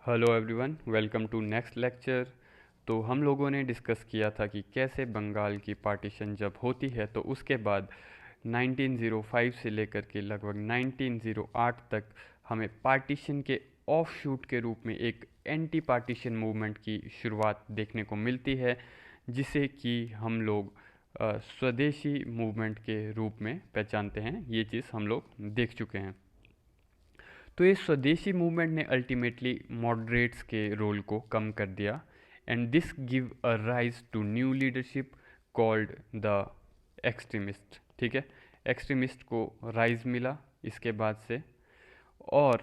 Hello everyone, welcome to next lecture. तो हम लोगों ने डिस्कस किया था कि कैसे बंगाल की पार्टीशन जब होती है तो उसके बाद 1905 से लेकर के लगभग 1908 तक हमें पार्टीशन के ऑफ शूट के रूप में एक एंटी पार्टीशन मूवमेंट की शुरुआत देखने को मिलती है, जिसे कि हम लोग स्वदेशी मूवमेंट के रूप में पहचानते हैं। ये चीज़ हम लोग देख चुके हैं। तो ये स्वदेशी मूवमेंट ने अल्टीमेटली मॉडरेट्स के रोल को कम कर दिया and this give a rise to new leadership called the extremist. ठीक है, एक्सट्रीमिस्ट को राइज मिला इसके बाद से, और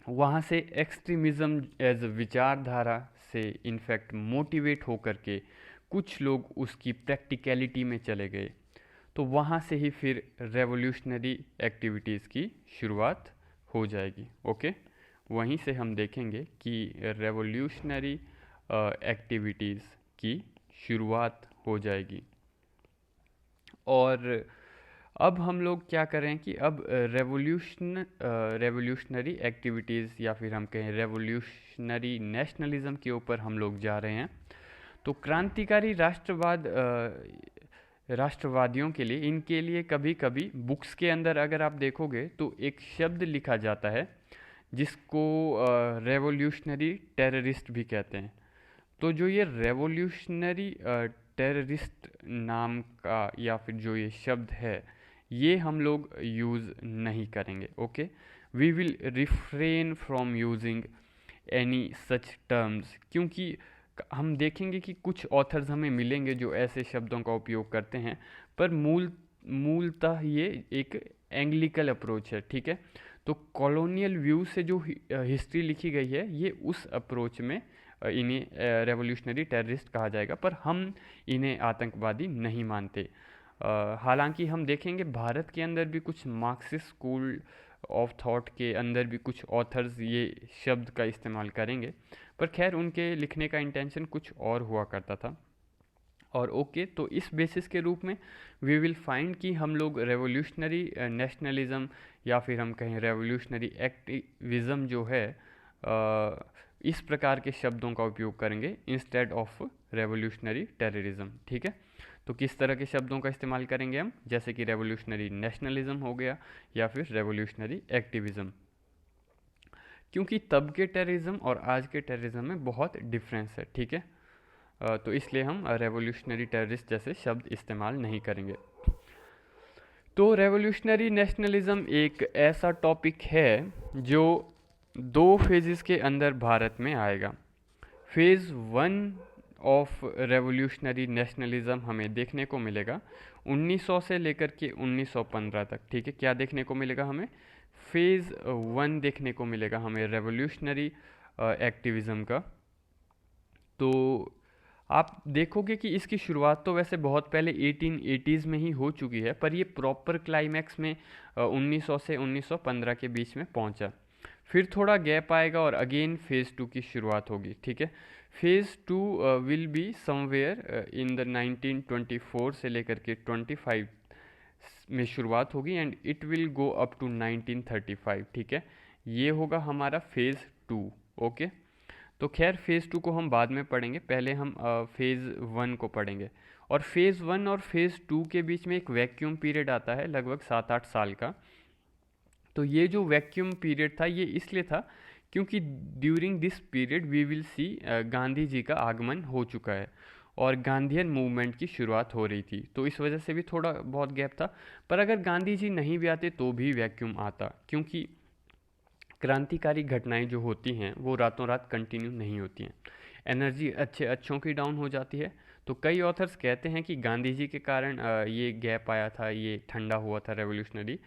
वहाँ से एक्सट्रीमिज़म एज विचारधारा से इनफैक्ट मोटिवेट होकर के कुछ लोग उसकी प्रैक्टिकलिटी में चले गए। तो वहाँ से ही फिर रेवोल्यूशनरी एक्टिविटीज़ की शुरुआत हो जाएगी। ओके, वहीं से हम देखेंगे कि रेवोल्यूशनरी एक्टिविटीज़ की शुरुआत हो जाएगी। और अब हम लोग क्या करें कि अब रेवोल्यूशनरी एक्टिविटीज़ या फिर हम कहें रेवोल्यूशनरी नेशनलिज्म के ऊपर हम लोग जा रहे हैं। तो क्रांतिकारी राष्ट्रवादियों के लिए, इनके लिए कभी कभी बुक्स के अंदर अगर आप देखोगे तो एक शब्द लिखा जाता है जिसको रेवोल्यूशनरी टेररिस्ट भी कहते हैं। तो जो ये रेवोल्यूशनरी टेररिस्ट नाम का या फिर जो ये शब्द है, ये हम लोग यूज़ नहीं करेंगे। Okay, we will refrain from using any such terms, क्योंकि हम देखेंगे कि कुछ ऑथर्स हमें मिलेंगे जो ऐसे शब्दों का उपयोग करते हैं, पर मूलतः ये एक एंग्लिकल अप्रोच है। ठीक है, तो कॉलोनियल व्यू से जो हिस्ट्री लिखी गई है, ये उस अप्रोच में इन्हें रेवोल्यूशनरी टेररिस्ट कहा जाएगा, पर हम इन्हें आतंकवादी नहीं मानते। हालांकि हम देखेंगे भारत के अंदर भी कुछ मार्क्सिस्ट स्कूल ऑफ थॉट के अंदर भी कुछ ऑथर्स ये शब्द का इस्तेमाल करेंगे, पर खैर उनके लिखने का इंटेंशन कुछ और हुआ करता था। और ओके, तो इस बेसिस के रूप में वी विल फाइंड कि हम लोग रेवोल्यूशनरी नेशनलिज्म या फिर हम कहें रेवोल्यूशनरी एक्टिविज़म जो है, इस प्रकार के शब्दों का उपयोग करेंगे इंस्टेड ऑफ रेवोल्यूशनरी टेररिज्म। ठीक है, तो किस तरह के शब्दों का इस्तेमाल करेंगे हम, जैसे कि रेवोल्यूशनरी नेशनलिज्म हो गया या फिर रेवोल्यूशनरी एक्टिविज़म, क्योंकि तब के टेररिज्म और आज के टेररिज्म में बहुत डिफरेंस है। ठीक है, तो इसलिए हम रेवोल्यूशनरी टेररिस्ट जैसे शब्द इस्तेमाल नहीं करेंगे। तो रेवोल्यूशनरी नेशनलिज्म एक ऐसा टॉपिक है जो दो फेजेस के अंदर भारत में आएगा। Phase one of revolutionary nationalism हमें देखने को मिलेगा 1900 से लेकर के 1915 तक। ठीक है, क्या देखने को मिलेगा हमें? फेज़ वन देखने को मिलेगा हमें रेवोल्यूशनरी एक्टिविज़म का। तो आप देखोगे कि इसकी शुरुआत तो वैसे बहुत पहले 1880s में ही हो चुकी है, पर ये प्रॉपर क्लाइमैक्स में 1900 से 1915 के बीच में पहुंचा। फिर थोड़ा गैप आएगा और अगेन फेज़ टू की शुरुआत होगी। ठीक है, phase two will be somewhere in the 1924 से लेकर के 25 में शुरुआत होगी and it will go up to 1935। ठीक है, ये होगा हमारा फेज़ टू। ओके, तो खैर फेज़ टू को हम बाद में पढ़ेंगे, पहले हम फेज़ वन को पढ़ेंगे। और फेज़ वन और फेज़ टू के बीच में एक वैक्यूम पीरियड आता है लगभग 7-8 साल का। तो ये जो वैक्यूम पीरियड था ये इसलिए था क्योंकि during this period we will see Gandhi ji का आगमन हो चुका है और गांधीयन मूवमेंट की शुरुआत हो रही थी, तो इस वजह से भी थोड़ा बहुत गैप था। पर अगर गांधी जी नहीं भी आते तो भी वैक्यूम आता, क्योंकि क्रांतिकारी घटनाएं जो होती हैं वो रातों रात कंटिन्यू नहीं होती हैं, एनर्जी अच्छों की डाउन हो जाती है। तो कई ऑथर्स कहते हैं कि गांधी जी के कारण ये गैप आया था, ये ठंडा हुआ था रेवोल्यूशनरी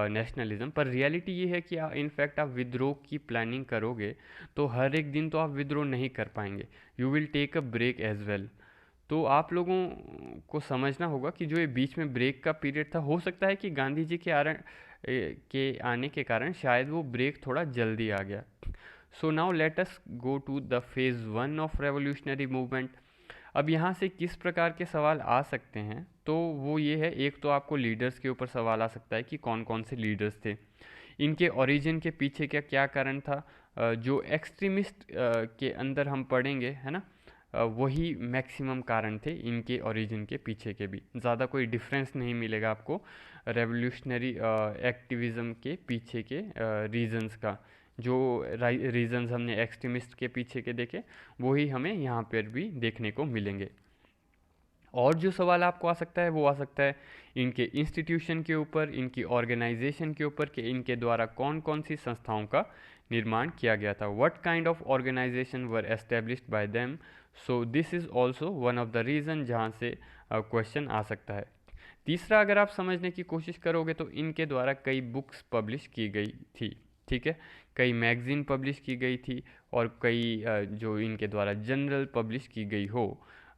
नेशनलिज्म। पर रियलिटी ये है कि इनफैक्ट आप विद्रोह की प्लानिंग करोगे तो हर एक दिन तो आप विद्रोह नहीं कर पाएंगे, you will take a break as well. तो आप लोगों को समझना होगा कि जो ये बीच में ब्रेक का पीरियड था, हो सकता है कि गांधी जी के आने के कारण शायद वो ब्रेक थोड़ा जल्दी आ गया। So now let us go to the phase one of revolutionary movement. अब यहाँ से किस प्रकार के सवाल आ सकते हैं, तो वो ये है, एक तो आपको लीडर्स के ऊपर सवाल आ सकता है कि कौन कौन से लीडर्स थे। इनके ओरिजिन के पीछे क्या क्या कारण था, जो एक्सट्रीमिस्ट के अंदर हम पढ़ेंगे, है ना, वही मैक्सिमम कारण थे इनके ओरिजिन के पीछे के भी। ज़्यादा कोई डिफरेंस नहीं मिलेगा आपको रेवोल्यूशनरी एक्टिविज़म के पीछे के रीजंस का। जो रीजंस हमने एक्सट्रीमिस्ट के पीछे के देखे, वही हमें यहाँ पर भी देखने को मिलेंगे। और जो सवाल आपको आ सकता है वो आ सकता है इनके इंस्टीट्यूशन के ऊपर, इनकी ऑर्गेनाइजेशन के ऊपर, कि इनके द्वारा कौन कौन सी संस्थाओं का निर्माण किया गया था। What kind of organization were established by them. So this is also one of the reason जहाँ से क्वेश्चन आ सकता है। तीसरा, अगर आप समझने की कोशिश करोगे तो इनके द्वारा कई बुक्स पब्लिश की गई थी, ठीक है, कई मैगज़ीन पब्लिश की गई थी, और कई जो इनके द्वारा जनरल पब्लिश की गई हो,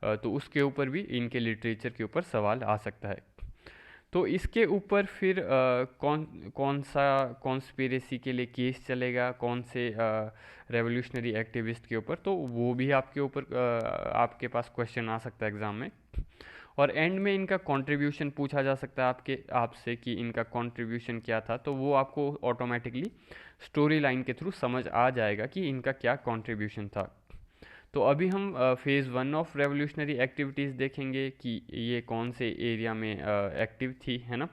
तो उसके ऊपर भी इनके लिटरेचर के ऊपर सवाल आ सकता है। तो इसके ऊपर फिर कौन कौन सा कॉन्स्पिरेसी के लिए केस चलेगा, कौन से रेवोल्यूशनरी एक्टिविस्ट के ऊपर, तो वो भी आपके ऊपर आपके पास क्वेश्चन आ सकता है एग्ज़ाम में। और एंड में इनका कंट्रीब्यूशन पूछा जा सकता है आपसे कि इनका कंट्रीब्यूशन क्या था, तो वो आपको ऑटोमेटिकली स्टोरी लाइन के थ्रू समझ आ जाएगा कि इनका क्या कंट्रीब्यूशन था। तो अभी हम फेज़ 1 ऑफ रेवोल्यूशनरी एक्टिविटीज़ देखेंगे कि ये कौन से एरिया में एक्टिव थी, है ना।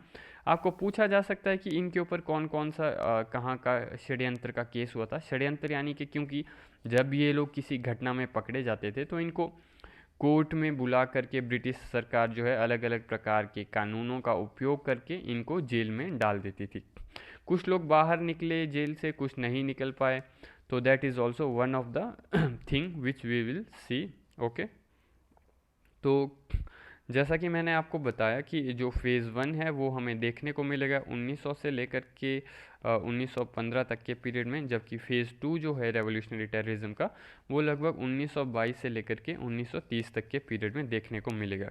आपको पूछा जा सकता है कि इनके ऊपर कौन कौन सा कहाँ का षड्यंत्र का केस हुआ था। षड्यंत्र यानी कि क्योंकि जब ये लोग किसी घटना में पकड़े जाते थे तो इनको कोर्ट में बुला करके ब्रिटिश सरकार जो है अलग अलग प्रकार के कानूनों का उपयोग करके इनको जेल में डाल देती थी। कुछ लोग बाहर निकले जेल से, कुछ नहीं निकल पाए, तो that is also one of the thing which we will see. Okay, तो जैसा कि मैंने आपको बताया कि जो फेज़ 1 है वो हमें देखने को मिलेगा 1900 से लेकर के 1915 तक के पीरियड में, जबकि फ़ेज़ 2 जो है रेवोल्यूशनरी टेररिज्म का, वो लगभग 1922 से लेकर के 1930 तक के पीरियड में देखने को मिलेगा।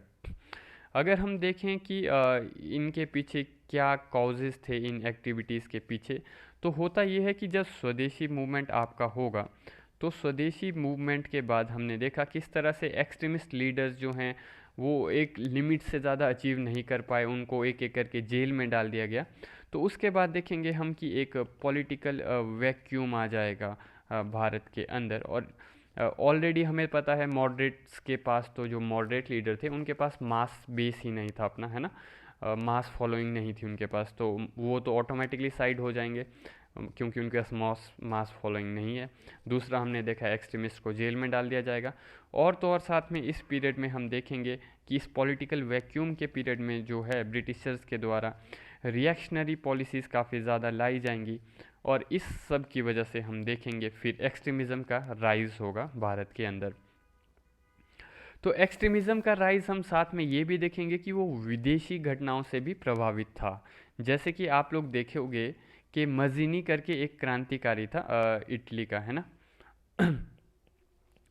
अगर हम देखें कि इनके पीछे क्या कॉजेज़ थे इन एक्टिविटीज़ के पीछे, तो होता ये है कि जब स्वदेशी मूवमेंट आपका होगा, तो स्वदेशी मूवमेंट के बाद हमने देखा किस तरह से एक्सट्रीमिस्ट लीडर्स जो हैं वो एक लिमिट से ज़्यादा अचीव नहीं कर पाए, उनको एक एक करके जेल में डाल दिया गया। तो उसके बाद देखेंगे हम कि एक पॉलिटिकल वैक्यूम आ जाएगा भारत के अंदर। और ऑलरेडी हमें पता है मॉडरेट्स के पास, तो जो मॉडरेट लीडर थे उनके पास मास बेस ही नहीं था अपना, है ना, मास फॉलोइंग नहीं थी उनके पास, तो वो तो ऑटोमेटिकली साइड हो जाएंगे क्योंकि उनके पास मास फॉलोइंग नहीं है। दूसरा, हमने देखा एक्सट्रीमिस्ट को जेल में डाल दिया जाएगा। और तो और साथ में इस पीरियड में हम देखेंगे कि इस पॉलिटिकल वैक्यूम के पीरियड में जो है ब्रिटिशर्स के द्वारा रिएक्शनरी पॉलिसीज़ काफ़ी ज़्यादा लाई जाएंगी, और इस सब की वजह से हम देखेंगे फिर एक्सट्रीमिज़म का राइज होगा भारत के अंदर। तो एक्सट्रीमिज़म का राइज हम साथ में ये भी देखेंगे कि वो विदेशी घटनाओं से भी प्रभावित था। जैसे कि आप लोग देखोगे कि मज़ीनी करके एक क्रांतिकारी था इटली का, है ना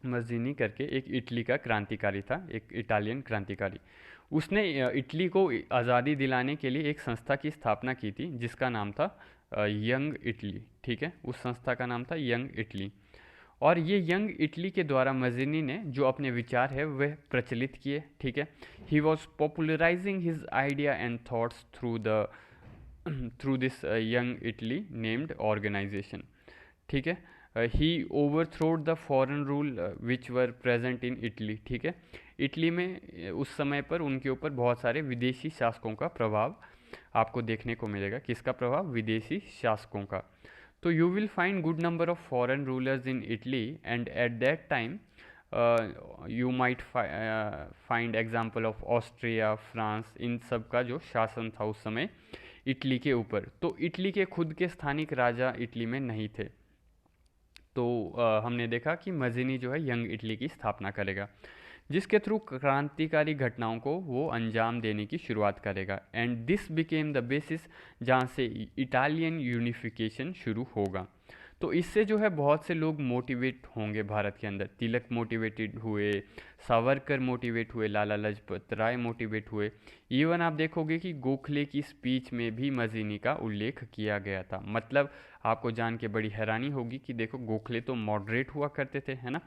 मज़ीनी करके एक इटली का क्रांतिकारी था, एक इटालियन क्रांतिकारी। उसने इटली को आज़ादी दिलाने के लिए एक संस्था की स्थापना की थी जिसका नाम था यंग इटली, ठीक है, उस संस्था का नाम था यंग इटली। और ये यंग इटली के द्वारा मज़ीनी ने जो अपने विचार है वह प्रचलित किए, ठीक है। He was popularising his idea and thoughts through this young Italy named organisation, ठीक है। He overthrowed the foreign rule which were present in Italy, ठीक है। इटली में उस समय पर उनके ऊपर बहुत सारे विदेशी शासकों का प्रभाव आपको देखने को मिलेगा। किसका प्रभाव? विदेशी शासकों का। तो you will find good number of foreign rulers in Italy, and at that time you might find example of Austria, France, इन सब का जो शासन था उस समय इटली के ऊपर। तो इटली के खुद के स्थानिक राजा इटली में नहीं थे। तो हमने देखा कि मज़ीनी जो है यंग इटली की स्थापना करेगा, जिसके थ्रू क्रांतिकारी घटनाओं को वो अंजाम देने की शुरुआत करेगा। And this became the basis जहाँ से इटालियन यूनिफिकेशन शुरू होगा। तो इससे जो है बहुत से लोग मोटिवेट होंगे भारत के अंदर। तिलक मोटिवेटेड हुए, सावरकर मोटिवेट हुए, लाला लाजपत राय मोटिवेट हुए। इवन आप देखोगे कि गोखले की स्पीच में भी मज़ीनी का उल्लेख किया गया था। मतलब आपको जान के बड़ी हैरानी होगी कि देखो गोखले तो मॉडरेट हुआ करते थे, है ना,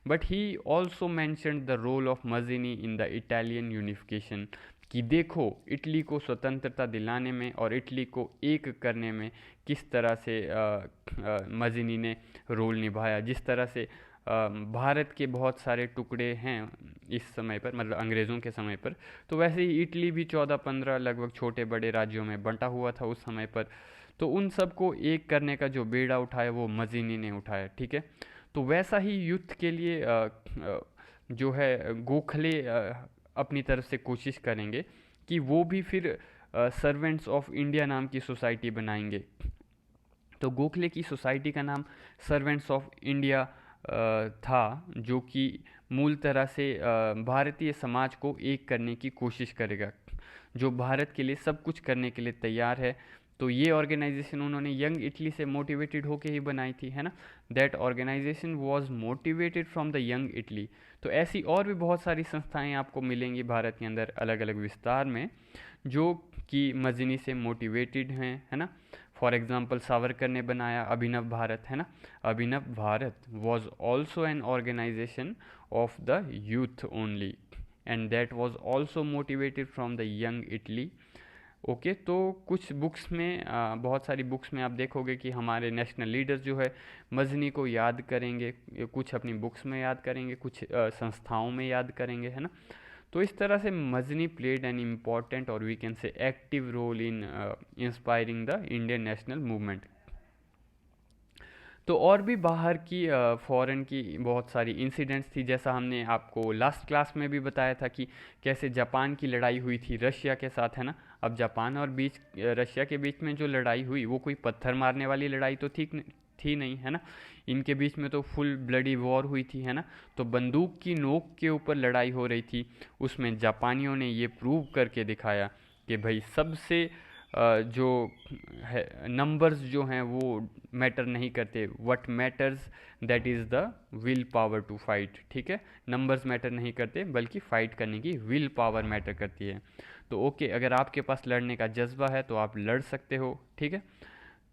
but he also mentioned the role of Mazzini in the Italian unification, कि देखो इटली को स्वतंत्रता दिलाने में और इटली को एक करने में किस तरह से मज़िनी ने रोल निभाया। जिस तरह से भारत के बहुत सारे टुकड़े हैं इस समय पर, मतलब अंग्रेज़ों के समय पर, तो वैसे ही इटली भी 14-15 लगभग छोटे बड़े राज्यों में बंटा हुआ था उस समय पर। तो उन सबको एक करने का जो बेड़ा उठाया वो मज़िनी ने उठाया, ठीक है। तो वैसा ही युद्ध के लिए जो है गोखले अपनी तरफ से कोशिश करेंगे कि वो भी फिर सर्वेंट्स ऑफ इंडिया नाम की सोसाइटी बनाएंगे। तो गोखले की सोसाइटी का नाम सर्वेंट्स ऑफ इंडिया था, जो कि मूल तरह से भारतीय समाज को एक करने की कोशिश करेगा, जो भारत के लिए सब कुछ करने के लिए तैयार है। तो ये ऑर्गेनाइजेशन उन्होंने यंग इटली से मोटिवेटेड होके ही बनाई थी, है ना। That organization was motivated from the young Italy. तो ऐसी और भी बहुत सारी संस्थाएं आपको मिलेंगी भारत के अंदर अलग अलग विस्तार में, जो कि मजनी से मोटिवेटेड हैं, है ना। फॉर एग्जाम्पल सावरकर ने बनाया अभिनव भारत, है ना। Abhinav Bharat was also an organisation of the youth only, and that was also motivated from the young Italy. Okay, तो कुछ बुक्स में बहुत सारी बुक्स में आप देखोगे कि हमारे नेशनल लीडर्स जो है मजनी को याद करेंगे, कुछ अपनी बुक्स में याद करेंगे, कुछ संस्थाओं में याद करेंगे, है ना। तो इस तरह से मजनी प्लेड एन इम्पॉर्टेंट और we can say active role in inspiring the Indian national movement. तो और भी बाहर की फॉरेन की बहुत सारी इंसिडेंट्स थी, जैसा हमने आपको लास्ट क्लास में भी बताया था कि कैसे जापान की लड़ाई हुई थी रशिया के साथ, है ना। अब जापान और रशिया के बीच में जो लड़ाई हुई वो कोई पत्थर मारने वाली लड़ाई तो थी नहीं, है ना। इनके बीच में तो फुल ब्लडी वॉर हुई थी, है ना। तो बंदूक की नोक के ऊपर लड़ाई हो रही थी। उसमें जापानियों ने ये प्रूव करके दिखाया कि भाई सबसे जो है नंबर्स जो हैं वो मैटर नहीं करते, what matters that is the will power to fight, ठीक है। नंबर्स मैटर नहीं करते बल्कि फाइट करने की विल पावर मैटर करती है। तो ओके, अगर आपके पास लड़ने का जज्बा है तो आप लड़ सकते हो, ठीक है।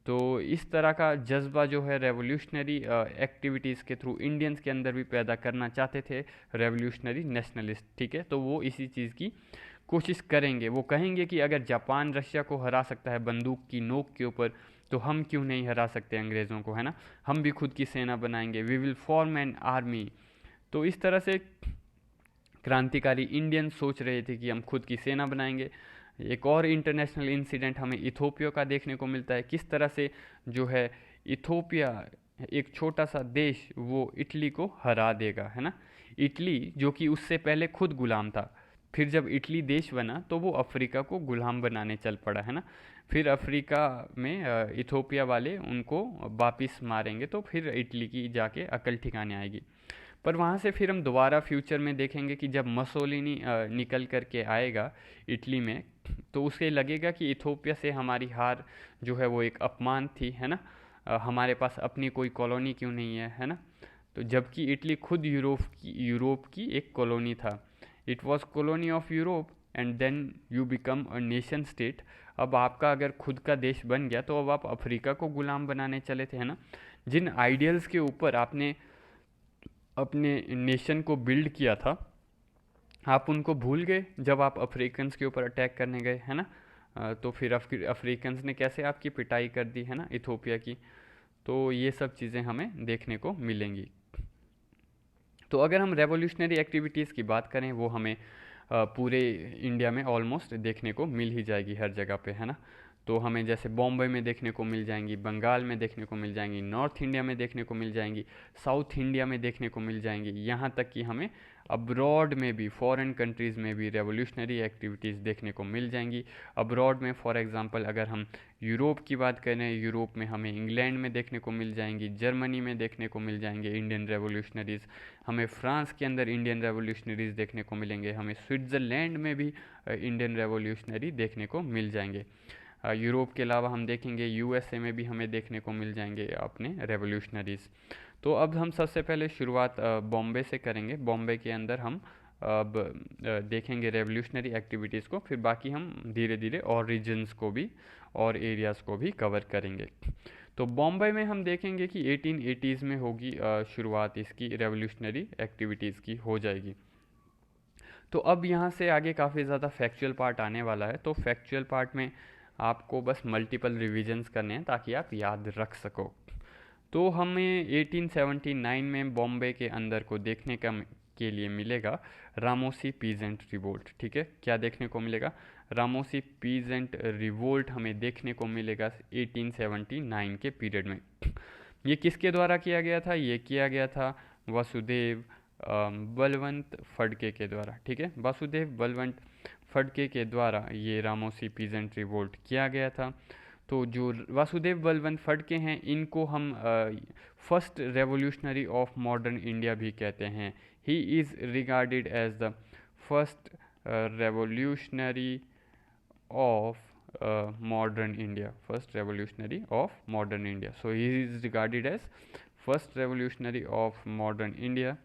तो इस तरह का जज्बा जो है रेवोल्यूशनरी एक्टिविटीज़ के थ्रू इंडियंस के अंदर भी पैदा करना चाहते थे रेवोल्यूशनरी नेशनलिस्ट, ठीक है। तो वो इसी चीज़ की कोशिश करेंगे। वो कहेंगे कि अगर जापान रशिया को हरा सकता है बंदूक की नोक के ऊपर, तो हम क्यों नहीं हरा सकते अंग्रेज़ों को, है ना। हम भी खुद की सेना बनाएंगे, we will form an army. तो इस तरह से क्रांतिकारी इंडियन सोच रहे थे कि हम खुद की सेना बनाएंगे। एक और इंटरनेशनल इंसिडेंट हमें इथोपिया का देखने को मिलता है, किस तरह से जो है इथोपिया एक छोटा सा देश वो इटली को हरा देगा, है ना। इटली जो कि उससे पहले खुद गुलाम था, फिर जब इटली देश बना तो वो अफ्रीका को गुलाम बनाने चल पड़ा, है ना। फिर अफ्रीका में इथोपिया वाले उनको वापिस मारेंगे तो फिर इटली की जाके अकल ठिकाने आएगी। पर वहाँ से फिर हम दोबारा फ्यूचर में देखेंगे कि जब मसोलिनी निकल करके आएगा इटली में, तो उसे लगेगा कि इथोपिया से हमारी हार जो है वो एक अपमान थी, है ना। हमारे पास अपनी कोई कॉलोनी क्यों नहीं है ना। तो जबकि इटली खुद यूरोप की एक कॉलोनी था, it was colony of Europe and then you become a nation state. अब आपका अगर खुद का देश बन गया तो अब आप अफ्रीका को गुलाम बनाने चले थे, है ना। जिन आइडियल्स के ऊपर आपने अपने नेशन को बिल्ड किया था, आप उनको भूल गए जब आप अफ्रीकन्स के ऊपर अटैक करने गए, है ना। तो फिर अफ्रीकन्स ने कैसे आपकी पिटाई कर दी, है ना, इथोपिया की। तो ये सब चीज़ें हमें देखने को मिलेंगी। तो अगर हम रेवोल्यूशनरी एक्टिविटीज़ की बात करें, वो हमें पूरे इंडिया में ऑलमोस्ट देखने को मिल ही जाएगी हर जगह पे, है ना। तो हमें जैसे बॉम्बे में देखने को मिल जाएंगी, बंगाल में देखने को मिल जाएंगी, नॉर्थ इंडिया में देखने को मिल जाएंगी, साउथ इंडिया में देखने को मिल जाएंगी, यहाँ तक कि हमें अब्रॉड में भी फॉरेन कंट्रीज़ में भी रेवोल्यूशनरी एक्टिविटीज़ देखने को मिल जाएंगी। अब्रॉड में फॉर एग्जांपल अगर हम यूरोप की बात करें, यूरोप में हमें इंग्लैंड में देखने को मिल जाएंगी, जर्मनी में देखने को मिल जाएंगे इंडियन रेवोल्यूशनरीज़, हमें फ्रांस के अंदर इंडियन रेवोल्यूशनरीज़ देखने को मिलेंगे, हमें स्विट्ज़रलैंड में भी इंडियन रेवोल्यूशनरी देखने को मिल जाएंगे। यूरोप के अलावा हम देखेंगे यूएसए में भी हमें देखने को मिल जाएंगे अपने रेवोल्यूशनरीज़। तो अब हम सबसे पहले शुरुआत बॉम्बे से करेंगे। बॉम्बे के अंदर हम अब देखेंगे रेवोल्यूशनरी एक्टिविटीज़ को, फिर बाकी हम धीरे धीरे और रीजन्स को भी और एरियाज़ को भी कवर करेंगे। तो बॉम्बे में हम देखेंगे कि 1880s में होगी शुरुआत, इसकी रेवोल्यूशनरी एक्टिविटीज़ की हो जाएगी। तो अब यहाँ से आगे काफ़ी ज़्यादा फैक्चुअल पार्ट आने वाला है, तो फैक्चुअल पार्ट में आपको बस मल्टीपल रिविजन्स करने हैं ताकि आप याद रख सको। तो हमें 1879 में बॉम्बे के अंदर को देखने का के लिए मिलेगा रामोसी पीजेंट रिवोल्ट। ठीक है, क्या देखने को मिलेगा? रामोसी पीजेंट रिवोल्ट हमें देखने को मिलेगा 1879 के पीरियड में। ये किसके द्वारा किया गया था? ये किया गया था वासुदेव बलवंत फड़के के द्वारा। ठीक है, वासुदेव बलवंत फड़के के द्वारा ये रामोसी पीजेंट रिवोल्ट किया गया था। तो जो वासुदेव बलवंत फड़के हैं, इनको हम first revolutionary of modern India भी कहते हैं। He is regarded as the first revolutionary of modern India, first revolutionary of modern India. So he is regarded as first revolutionary of modern India.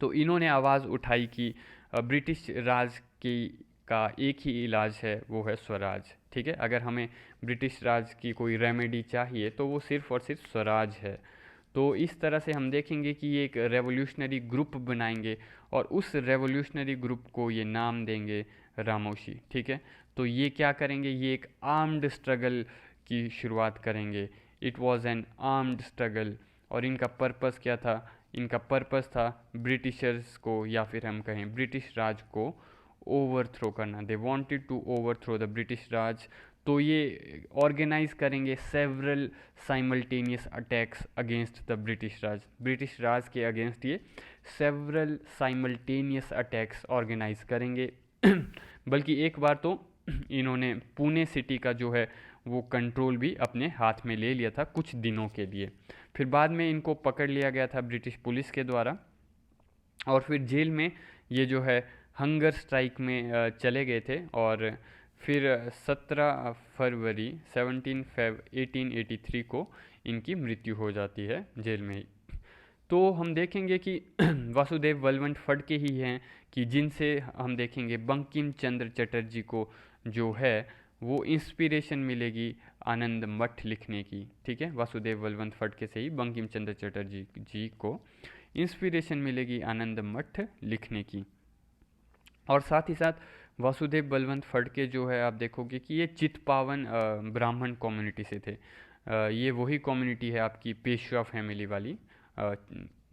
तो इन्होंने आवाज़ उठाई कि ब्रिटिश राज की का एक ही इलाज है, वो है स्वराज। ठीक है, अगर हमें ब्रिटिश राज की कोई रेमेडी चाहिए तो वो सिर्फ़ और सिर्फ स्वराज है। तो इस तरह से हम देखेंगे कि ये एक रेवोल्यूशनरी ग्रुप बनाएंगे और उस रेवोल्यूशनरी ग्रुप को ये नाम देंगे रामोशी। ठीक है, तो ये क्या करेंगे? ये एक आर्म्ड स्ट्रगल की शुरुआत करेंगे। It was an armed struggle. और इनका पर्पस क्या था? इनका पर्पस था ब्रिटिशर्स को, या फिर हम कहें ब्रिटिश राज को ओवरथ्रो करना। They wanted to overthrow the British Raj. तो ये ऑर्गेनाइज करेंगे several simultaneous attacks against the British Raj. British Raj के अगेंस्ट ये सेवरल साइमल्टेनियस अटैक्स ऑर्गेनाइज करेंगे। बल्कि एक बार तो इन्होंने पुणे सिटी का जो है वो कंट्रोल भी अपने हाथ में ले लिया था कुछ दिनों के लिए। फिर बाद में इनको पकड़ लिया गया था ब्रिटिश पुलिस के द्वारा और फिर जेल में ये जो है हंगर स्ट्राइक में चले गए थे। और फिर 17 फरवरी 1883 को इनकी मृत्यु हो जाती है जेल में ही। तो हम देखेंगे कि वासुदेव बलवंत फड़के ही हैं कि जिनसे हम देखेंगे बंकिम चंद्र चटर्जी को जो है वो इंस्पिरेशन मिलेगी आनंद मठ लिखने की। ठीक है, वासुदेव बलवंत फड़के से ही बंकिम चंद्र चटर्जी जी को इंस्पिरेशन मिलेगी आनंद मठ लिखने की। और साथ ही साथ वासुदेव बलवंत फड़के जो है आप देखोगे कि ये चितपावन ब्राह्मण कम्युनिटी से थे। ये वही कम्युनिटी है आपकी पेशवा फैमिली वाली,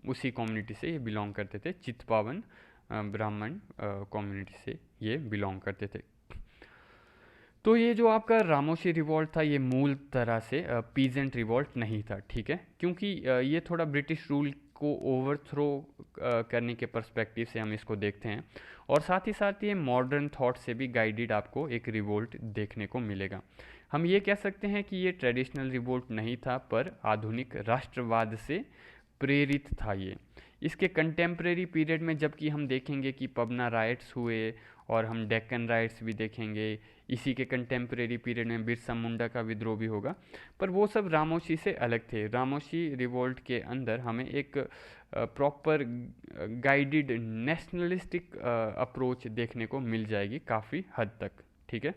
उसी कम्युनिटी से ये बिलोंग करते थे। चितपावन ब्राह्मण कम्युनिटी से ये बिलोंग करते थे। तो ये जो आपका रामोशी रिवॉल्ट था ये मूल तरह से पीजेंट रिवॉल्ट नहीं था। ठीक है, क्योंकि ये थोड़ा ब्रिटिश रूल को ओवरथ्रो करने के पर्सपेक्टिव से हम इसको देखते हैं। और साथ ही साथ ये मॉडर्न थॉट से भी गाइडेड आपको एक रिवोल्ट देखने को मिलेगा। हम ये कह सकते हैं कि ये ट्रेडिशनल रिवोल्ट नहीं था, पर आधुनिक राष्ट्रवाद से प्रेरित था ये। इसके कंटेम्प्रेरी पीरियड में जबकि हम देखेंगे कि पबना राइट्स हुए और हम डेक्कन राइट्स भी देखेंगे, इसी के कंटेम्प्रेरी पीरियड में बिरसा मुंडा का विद्रोह भी होगा, पर वो सब रामोशी से अलग थे। रामोशी रिवोल्ट के अंदर हमें एक प्रॉपर गाइडेड नेशनलिस्टिक अप्रोच देखने को मिल जाएगी काफ़ी हद तक। ठीक है,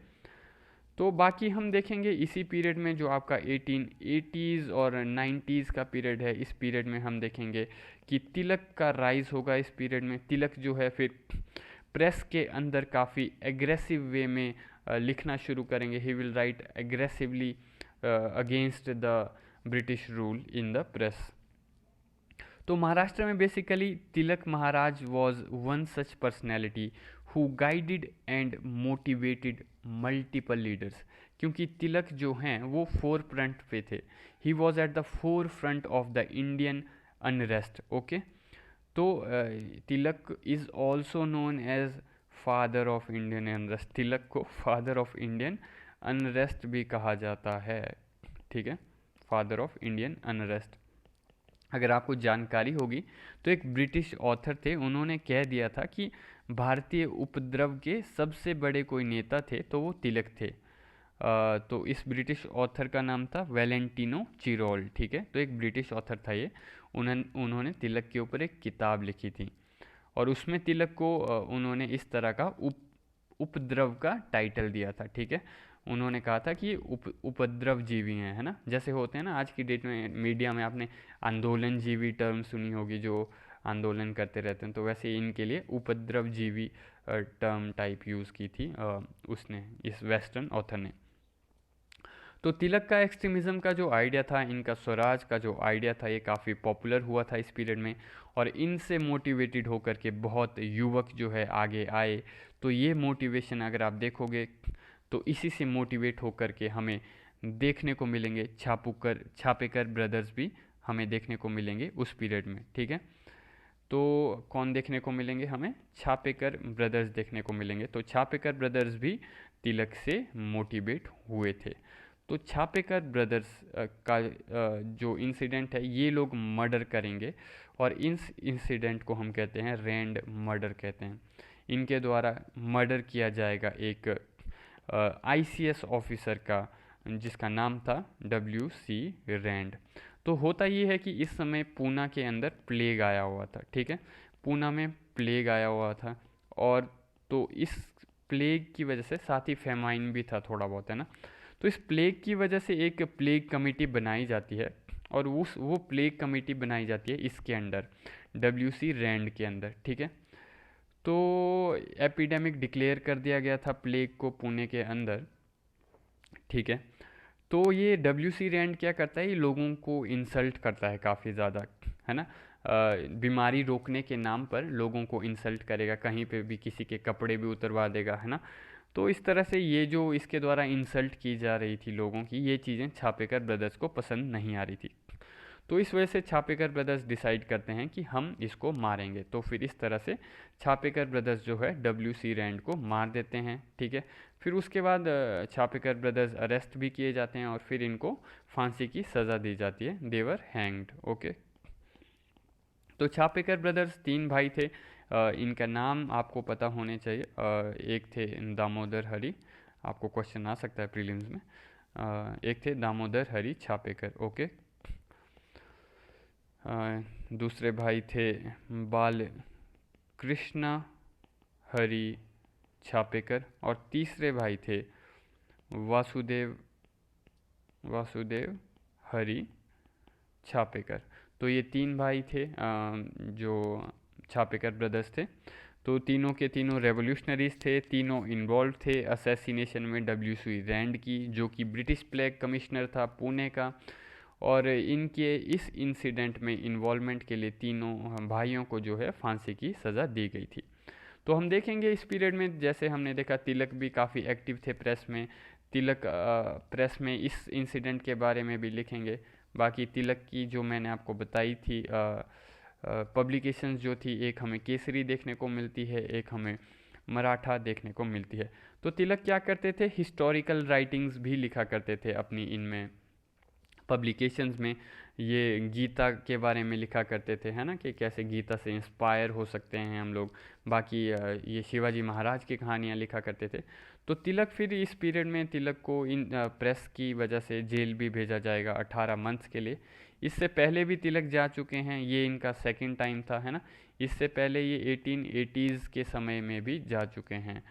तो बाकी हम देखेंगे इसी पीरियड में जो आपका 1880s और 90s का पीरियड है, इस पीरियड में हम देखेंगे कि तिलक का राइज होगा। इस पीरियड में तिलक जो है फिर प्रेस के अंदर काफ़ी एग्रेसिव वे में लिखना शुरू करेंगे। He will write aggressively against the British rule in the press. तो महाराष्ट्र में basically Tilak Maharaj was one such personality who guided and motivated multiple leaders. क्योंकि तिलक जो हैं वो फोर फ्रंट पे थे। He was at the forefront of the Indian unrest. Okay, तो Tilak is also known as father of Indian unrest. Tilak को father of Indian unrest भी कहा जाता है। ठीक है, फादर ऑफ इंडियन अनरेस्ट। अगर आपको जानकारी होगी तो एक ब्रिटिश ऑथर थे, उन्होंने कह दिया था कि भारतीय उपद्रव के सबसे बड़े कोई नेता थे तो वो तिलक थे। तो इस ब्रिटिश ऑथर का नाम था वैलेंटिनो चिरोल। ठीक है, तो एक ब्रिटिश ऑथर था ये। उन्होंने तिलक के ऊपर एक किताब लिखी थी और उसमें तिलक को उन्होंने इस तरह का उपद्रव का टाइटल दिया था। ठीक है, उन्होंने कहा था कि उपद्रव जीवी हैं, है ना। जैसे होते हैं ना आज की डेट में मीडिया में आपने आंदोलन जीवी टर्म सुनी होगी, जो आंदोलन करते रहते हैं, तो वैसे इनके लिए उपद्रवजीवी टर्म टाइप यूज़ की थी उसने, इस वेस्टर्न ऑथर ने। तो तिलक का एक्सट्रीमिज़म का जो आइडिया था, इनका स्वराज का जो आइडिया था, ये काफ़ी पॉपुलर हुआ था इस पीरियड में, और इनसे मोटिवेटेड होकर के बहुत युवक जो है आगे आए। तो ये मोटिवेशन अगर आप देखोगे तो इसी से मोटिवेट होकर के हमें देखने को मिलेंगे छापेकर ब्रदर्स भी हमें देखने को मिलेंगे उस पीरियड में, ठीक है। तो कौन देखने को मिलेंगे हमें? छापेकर ब्रदर्स देखने को मिलेंगे। तो छापेकर ब्रदर्स भी तिलक से मोटिवेट हुए थे। तो छापेकर ब्रदर्स का जो इंसिडेंट है, ये लोग मर्डर करेंगे, और इस इंसिडेंट को हम कहते हैं रैंड मर्डर कहते हैं। इनके द्वारा मर्डर किया जाएगा एक आईसीएस ऑफिसर का, जिसका नाम था WC रैंड। तो होता ये है कि इस समय पूना के अंदर प्लेग आया हुआ था, ठीक है, पूना में प्लेग आया हुआ था, और तो इस प्लेग की वजह से, साथ ही फेमाइन भी था थोड़ा बहुत, है ना। तो इस प्लेग की वजह से एक प्लेग कमेटी बनाई जाती है, और वो प्लेग कमेटी बनाई जाती है इसके अंडर, WC रैंड के अंदर, ठीक है। तो एपिडेमिक डिक्लेयर कर दिया गया था प्लेग को पुणे के अंदर, ठीक है। तो ये WC रैंड क्या करता है, ये लोगों को इंसल्ट करता है काफ़ी ज़्यादा, है ना। बीमारी रोकने के नाम पर लोगों को इंसल्ट करेगा, कहीं पे भी किसी के कपड़े भी उतरवा देगा, है ना। तो इस तरह से ये जो इसके द्वारा इंसल्ट की जा रही थी लोगों की, ये चीज़ें छापेकर ब्रदर्स को पसंद नहीं आ रही थी। तो इस वजह से छापेकर ब्रदर्स डिसाइड करते हैं कि हम इसको मारेंगे। तो फिर इस तरह से छापेकर ब्रदर्स जो है WC रैंड को मार देते हैं, ठीक है। फिर उसके बाद छापेकर ब्रदर्स अरेस्ट भी किए जाते हैं, और फिर इनको फांसी की सज़ा दी जाती है, देवर हैंग्ड, ओके। तो छापेकर ब्रदर्स 3 भाई थे, इनका नाम आपको पता होने चाहिए। एक थे दामोदर हरी, आपको क्वेश्चन आ सकता है प्रीलिम्स में। एक थे दामोदर हरी छापेकर, ओके। दूसरे भाई थे बाल कृष्ण हरी छापेकर, और तीसरे भाई थे वासुदेव वासुदेव हरी छापेकर। तो ये 3 भाई थे जो छापेकर ब्रदर्स थे। तो तीनों के तीनों रेवोल्यूशनरीज थे, तीनों इन्वॉल्व थे असैसिनेशन में WC रैंड की, जो कि ब्रिटिश प्लेग कमिश्नर था पुणे का। और इनके इस इंसिडेंट में इन्वॉल्वमेंट के लिए तीनों भाइयों को जो है फांसी की सज़ा दी गई थी। तो हम देखेंगे इस पीरियड में, जैसे हमने देखा तिलक भी काफ़ी एक्टिव थे प्रेस में। तिलक प्रेस में इस इंसिडेंट के बारे में भी लिखेंगे। बाकी तिलक की जो मैंने आपको बताई थी पब्लिकेशंस जो थी, एक हमें केसरी देखने को मिलती है, एक हमें मराठा देखने को मिलती है। तो तिलक क्या करते थे, हिस्टोरिकल राइटिंग्स भी लिखा करते थे अपनी इनमें पब्लिकेशंस में। ये गीता के बारे में लिखा करते थे, है ना, कि कैसे गीता से इंस्पायर हो सकते हैं हम लोग। बाकी ये शिवाजी महाराज की कहानियाँ लिखा करते थे। तो तिलक फिर इस पीरियड में तिलक को इन प्रेस की वजह से जेल भी भेजा जाएगा 18 मंथ्स के लिए। इससे पहले भी तिलक जा चुके हैं, ये इनका सेकंड टाइम था, है ना। इससे पहले ये 1880s के समय में भी जा चुके हैं।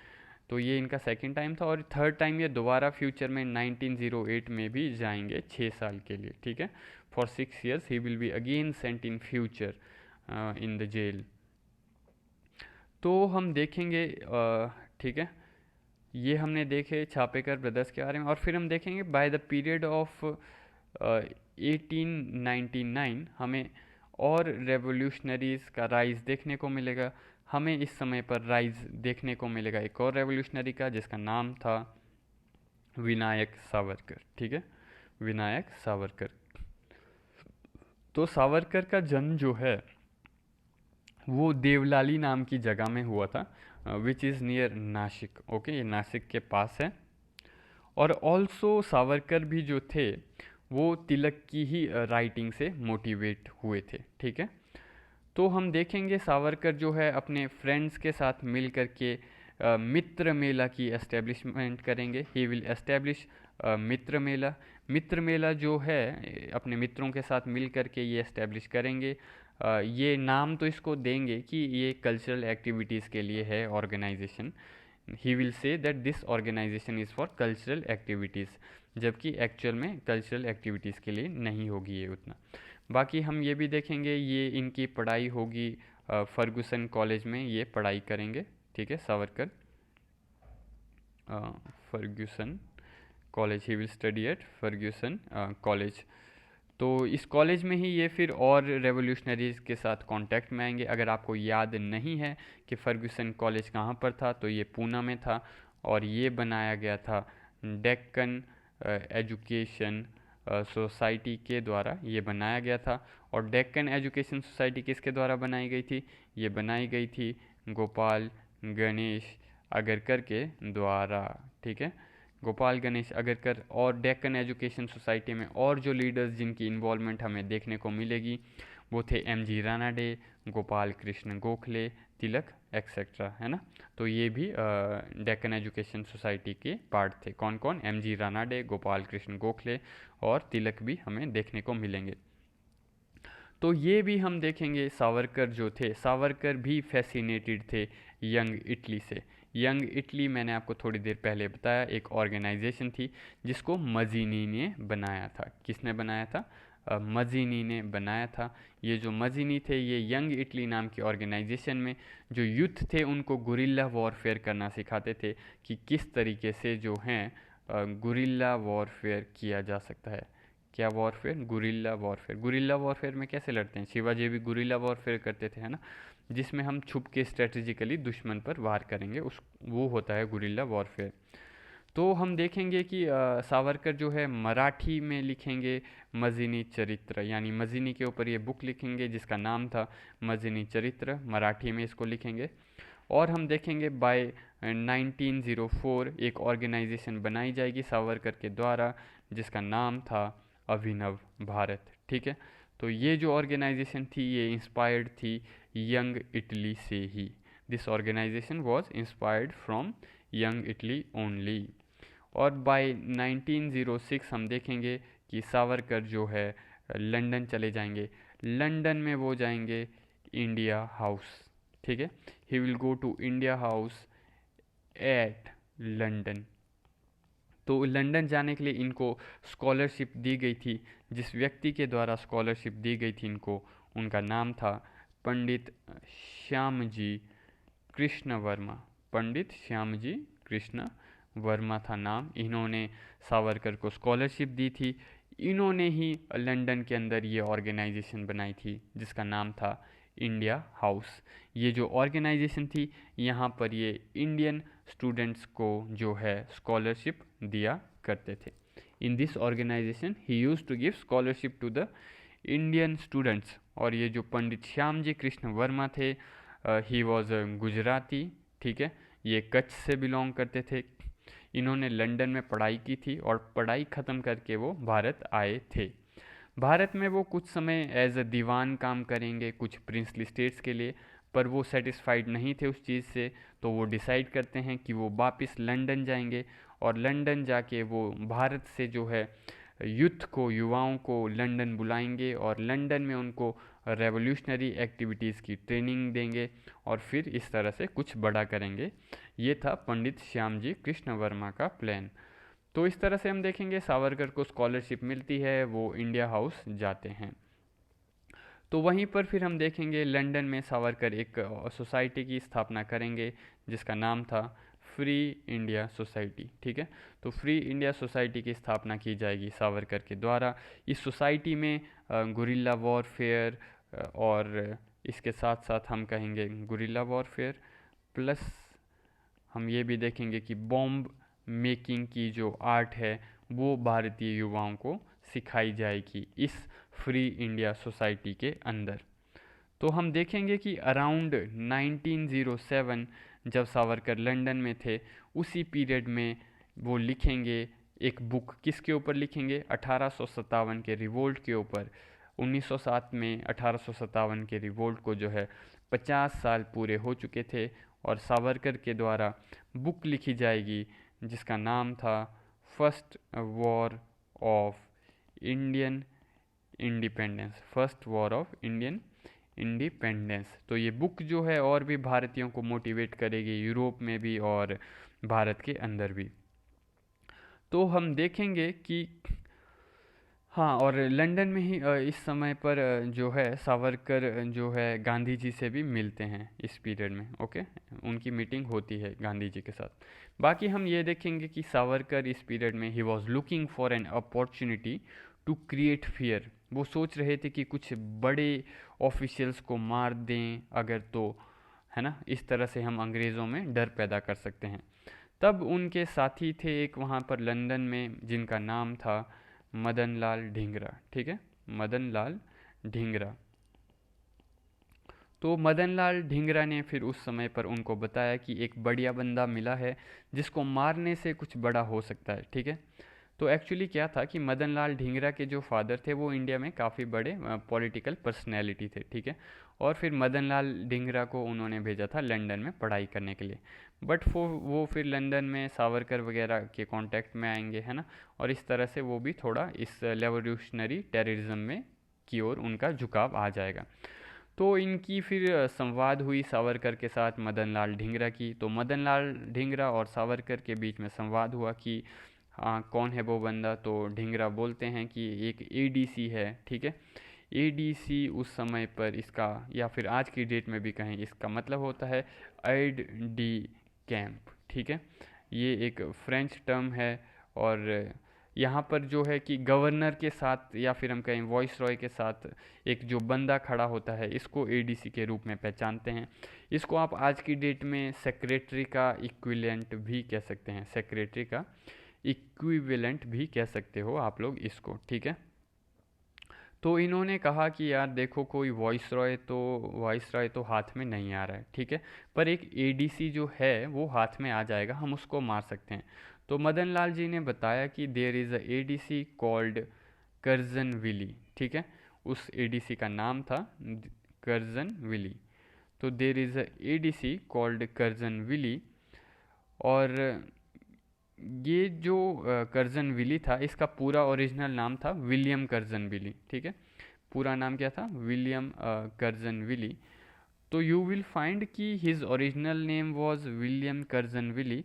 तो ये इनका सेकंड टाइम था, और थर्ड टाइम ये दोबारा फ्यूचर में 1908 में भी जाएंगे 6 साल के लिए, ठीक है। For 6 years he will be again sent in future in the jail. तो हम देखेंगे, ठीक है, ये हमने देखे छापेकर ब्रदर्स के बारे में। और फिर हम देखेंगे बाय द पीरियड ऑफ 1899 हमें और रेवोल्यूशनरीज़ का राइज देखने को मिलेगा। हमें इस समय पर राइज देखने को मिलेगा एक और रेवोल्यूशनरी का, जिसका नाम था विनायक सावरकर, ठीक है, विनायक सावरकर। तो सावरकर का जन्म जो है वो देवलाली नाम की जगह में हुआ था, which is near Nashik, okay, ये नासिक के पास है। और ऑल्सो सावरकर भी जो थे वो तिलक की ही राइटिंग से मोटिवेट हुए थे, ठीक है। तो हम देखेंगे सावरकर जो है अपने फ्रेंड्स के साथ मिल कर के मित्र मेला की एस्टेब्लिशमेंट करेंगे। ही विल एस्टेब्लिश मित्र मेला। मित्र मेला जो है अपने मित्रों के साथ मिल कर के ये एस्टेब्लिश करेंगे। ये नाम तो इसको देंगे कि ये कल्चरल एक्टिविटीज़ के लिए है organisation. He will say that this organisation is for cultural activities, जबकि एक्चुअल में कल्चरल एक्टिविटीज़ के लिए नहीं होगी ये उतना। बाकी हम ये भी देखेंगे, ये इनकी पढ़ाई होगी फर्गुसन कॉलेज में ये पढ़ाई करेंगे, ठीक है, Savarkar Fergusson college, he will study at Fergusson college. तो इस कॉलेज में ही ये फिर और रेवोल्यूशनरीज़ के साथ कांटेक्ट में आएंगे। अगर आपको याद नहीं है कि फर्ग्यूसन कॉलेज कहाँ पर था, तो ये पूना में था और ये बनाया गया था डेक्कन एजुकेशन सोसाइटी के द्वारा ये बनाया गया था। और डेक्कन एजुकेशन सोसाइटी किसके द्वारा बनाई गई थी? ये बनाई गई थी गोपाल गणेश अगरकर के द्वारा, ठीक है, गोपाल गणेश अगरकर। और डेक्कन एजुकेशन सोसाइटी में और जो लीडर्स जिनकी इन्वॉल्वमेंट हमें देखने को मिलेगी वो थे एम.जी. रानाडे, गोपाल कृष्ण गोखले, तिलक एक्सेट्रा, है ना। तो ये भी डेक्कन एजुकेशन सोसाइटी के पार्ट थे। कौन कौन? एम.जी. रानाडे, गोपाल कृष्ण गोखले और तिलक भी हमें देखने को मिलेंगे। तो ये भी हम देखेंगे। सावरकर जो थे, सावरकर भी फैसिनेटेड थे यंग इटली से। यंग इटली मैंने आपको थोड़ी देर पहले बताया, एक ऑर्गेनाइजेशन थी जिसको मजीनी ने बनाया था। किसने बनाया था? मजीनी ने बनाया था। ये जो मजीनी थे ये यंग इटली नाम की ऑर्गेनाइजेशन में जो यूथ थे उनको गुरिल्ला वॉरफेयर करना सिखाते थे कि किस तरीके से जो हैं गुरिल्ला वॉरफेयर किया जा सकता है। क्या warfare? Guerrilla warfare. Guerrilla warfare में कैसे लड़ते हैं? शिवाजी भी गुरिल्ला वॉरफेयर करते थे, है ना, जिसमें हम छुप के स्ट्रेटेजिकली दुश्मन पर वार करेंगे, उस वो होता है गुरिल्ला वॉरफेयर। तो हम देखेंगे कि सावरकर जो है मराठी में लिखेंगे मजीनी चरित्र, यानी मजीनी के ऊपर ये बुक लिखेंगे जिसका नाम था मजीनी चरित्र, मराठी में इसको लिखेंगे। और हम देखेंगे बाय 1904 एक ऑर्गेनाइजेशन बनाई जाएगी सावरकर के द्वारा जिसका नाम था अभिनव भारत, ठीक है। तो ये जो ऑर्गेनाइजेशन थी ये इंस्पायर्ड थी यंग इटली से ही। This organisation was inspired from young Italy only. और बाय 1906 हम देखेंगे कि सावरकर जो है लंदन चले जाएंगे। लंदन में वो जाएंगे इंडिया हाउस, ठीक है, he will go to India house at London. तो लंदन जाने के लिए इनको स्कॉलरशिप दी गई थी। जिस व्यक्ति के द्वारा स्कॉलरशिप दी गई थी इनको, उनका नाम था पंडित श्यामजी कृष्ण वर्मा। पंडित श्यामजी कृष्ण वर्मा था नाम। इन्होंने सावरकर को स्कॉलरशिप दी थी। इन्होंने ही लंदन के अंदर ये ऑर्गेनाइजेशन बनाई थी जिसका नाम था इंडिया हाउस। ये जो ऑर्गेनाइजेशन थी यहाँ पर ये इंडियन स्टूडेंट्स को जो है स्कॉलरशिप दिया करते थे। In this organisation he use to give scholarship to the Indian students. और ये जो पंडित श्याम जी कृष्ण वर्मा थे, ही वॉज गुजराती, ठीक है, ये कच्छ से बिलोंग करते थे। इन्होंने लंदन में पढ़ाई की थी और पढ़ाई ख़त्म करके वो भारत आए थे। भारत में वो कुछ समय एज अ दीवान काम करेंगे कुछ प्रिंसली स्टेट्स के लिए, पर वो सेटिस्फाइड नहीं थे उस चीज़ से। तो वो डिसाइड करते हैं कि वो वापस लंदन जाएंगे और लंदन जाके वो भारत से जो है यूथ को, युवाओं को लंदन बुलाएंगे और लंदन में उनको रेवोल्यूशनरी एक्टिविटीज़ की ट्रेनिंग देंगे और फिर इस तरह से कुछ बड़ा करेंगे। ये था पंडित श्यामजी कृष्ण वर्मा का प्लान। तो इस तरह से हम देखेंगे सावरकर को स्कॉलरशिप मिलती है, वो इंडिया हाउस जाते हैं। तो वहीं पर फिर हम देखेंगे लंदन में सावरकर एक सोसाइटी की स्थापना करेंगे जिसका नाम था फ्री इंडिया सोसाइटी, ठीक है। तो फ्री इंडिया सोसाइटी की स्थापना की जाएगी सावरकर के द्वारा। इस सोसाइटी में गुरिल्ला वॉरफेयर और इसके साथ साथ हम कहेंगे गुरिल्ला वॉरफेयर प्लस हम ये भी देखेंगे कि बॉम्ब मेकिंग की जो आर्ट है वो भारतीय युवाओं को सिखाई जाएगी इस फ्री इंडिया सोसाइटी के अंदर। तो हम देखेंगे कि अराउंड 1907 जब सावरकर लंदन में थे उसी पीरियड में वो लिखेंगे एक बुक। किसके ऊपर लिखेंगे? 1857 के रिवोल्ट के ऊपर। 1907 में 1857 के रिवोल्ट को जो है 50 साल पूरे हो चुके थे और सावरकर के द्वारा बुक लिखी जाएगी जिसका नाम था first war of Indian independence. First war of Indian independence. तो ये बुक जो है और भी भारतीयों को मोटिवेट करेगी, यूरोप में भी और भारत के अंदर भी। तो हम देखेंगे कि हाँ, और लंदन में ही इस समय पर जो है सावरकर जो है गांधी जी से भी मिलते हैं इस पीरियड में। ओके, उनकी मीटिंग होती है गांधी जी के साथ। बाकी हम ये देखेंगे कि सावरकर इस पीरियड में he was looking for an opportunity to create fear. वो सोच रहे थे कि कुछ बड़े ऑफिशियल्स को मार दें अगर तो, है ना, इस तरह से हम अंग्रेज़ों में डर पैदा कर सकते हैं। तब उनके साथी थे एक वहाँ पर लंदन में जिनका नाम था मदन लाल ढींगरा। ठीक है, मदन लाल ढींगरा। तो मदन लाल ढींगरा ने फिर उस समय पर उनको बताया कि एक बढ़िया बंदा मिला है जिसको मारने से कुछ बड़ा हो सकता है। ठीक है, तो एक्चुअली क्या था कि मदन लाल ढींगरा के जो फादर थे वो इंडिया में काफ़ी बड़े पॉलिटिकल पर्सनैलिटी थे। ठीक है, और फिर मदन लाल ढींगरा को उन्होंने भेजा था लंदन में पढ़ाई करने के लिए। बट वो फिर लंदन में सावरकर वगैरह के कांटेक्ट में आएंगे, है ना, और इस तरह से वो भी थोड़ा इस रेवोल्यूशनरी टेररिज्म में की ओर उनका झुकाव आ जाएगा। तो इनकी फिर संवाद हुई सावरकर के साथ मदन लाल ढींगरा की। तो मदन लाल ढींगरा और सावरकर के बीच में संवाद हुआ कि हाँ कौन है वो बंदा। तो ढींगरा बोलते हैं कि एक एडीसी है। ठीक है, एडीसी उस समय पर इसका, या फिर आज की डेट में भी कहें, इसका मतलब होता है एड डी कैंप। ठीक है, ये एक फ्रेंच टर्म है। और यहाँ पर जो है कि गवर्नर के साथ या फिर हम कहें वॉइस रॉय के साथ एक जो बंदा खड़ा होता है इसको एडीसी के रूप में पहचानते हैं। इसको आप आज की डेट में सेक्रेटरी का इक्विवेलेंट भी कह सकते हैं, सेक्रेटरी का इक्विवेलेंट भी कह सकते हो आप लोग इसको। ठीक है, तो इन्होंने कहा कि यार देखो कोई वॉइस रॉय तो हाथ में नहीं आ रहा है। ठीक है, पर एक एडीसी जो है वो हाथ में आ जाएगा, हम उसको मार सकते हैं। तो मदन लाल जी ने बताया कि there is a ADC called Curzon Wyllie. ठीक है, उस एडीसी का नाम था कर्जन विली। तो there is a ADC called Curzon Wyllie. और ये जो कर्जन विली था इसका पूरा ओरिजिनल नाम था विलियम कर्जन विली। ठीक है, पूरा नाम क्या था, विलियम कर्जन विली। तो यू विल फाइंड कि his original name was William Curzon Wyllie.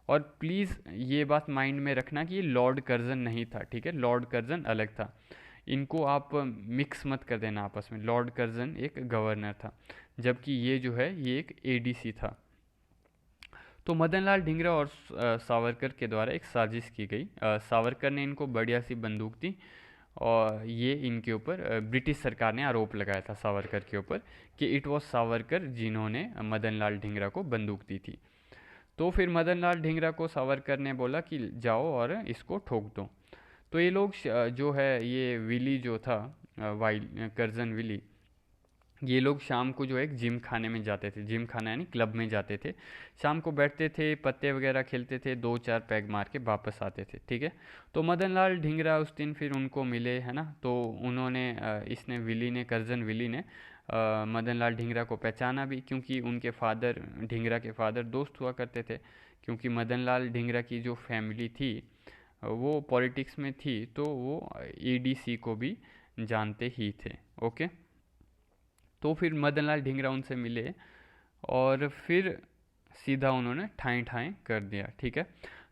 और प्लीज़ ये बात माइंड में रखना कि ये लॉर्ड कर्जन नहीं था। ठीक है, लॉर्ड कर्जन अलग था, इनको आप मिक्स मत कर देना आपस में। लॉर्ड कर्जन एक गवर्नर था, जबकि ये जो है ये एक एडीसी था। तो मदन लाल ढींगरा और सावरकर के द्वारा एक साजिश की गई। सावरकर ने इनको बढ़िया सी बंदूक दी और ये इनके ऊपर ब्रिटिश सरकार ने आरोप लगाया था सावरकर के ऊपर कि इट वॉज सावरकर जिन्होंने मदन लाल ढींगरा को बंदूक दी थी। तो फिर मदन लाल ढींगरा को सावरकर ने बोला कि जाओ और इसको ठोक दो। तो ये लोग जो है ये विली जो था, वाइल कर्जन विली, ये लोग शाम को जो है एक जिम खाने में जाते थे, जिम खाना यानी क्लब में जाते थे। शाम को बैठते थे, पत्ते वगैरह खेलते थे, दो चार पैग मार के वापस आते थे। ठीक है, तो मदन लाल ढींगरा उस दिन फिर उनको मिले, है ना। तो उन्होंने इसने विली ने, कर्जन विली ने मदन लाल ढींगरा को पहचाना भी, क्योंकि उनके फादर, ढींगरा के फादर दोस्त हुआ करते थे। क्योंकि मदन लाल ढींगरा की जो फैमिली थी वो पॉलिटिक्स में थी, तो वो एडीसी को भी जानते ही थे। ओके, तो फिर मदन लाल ढींगरा उनसे मिले और फिर सीधा उन्होंने ठाएं ठाएं कर दिया। ठीक है,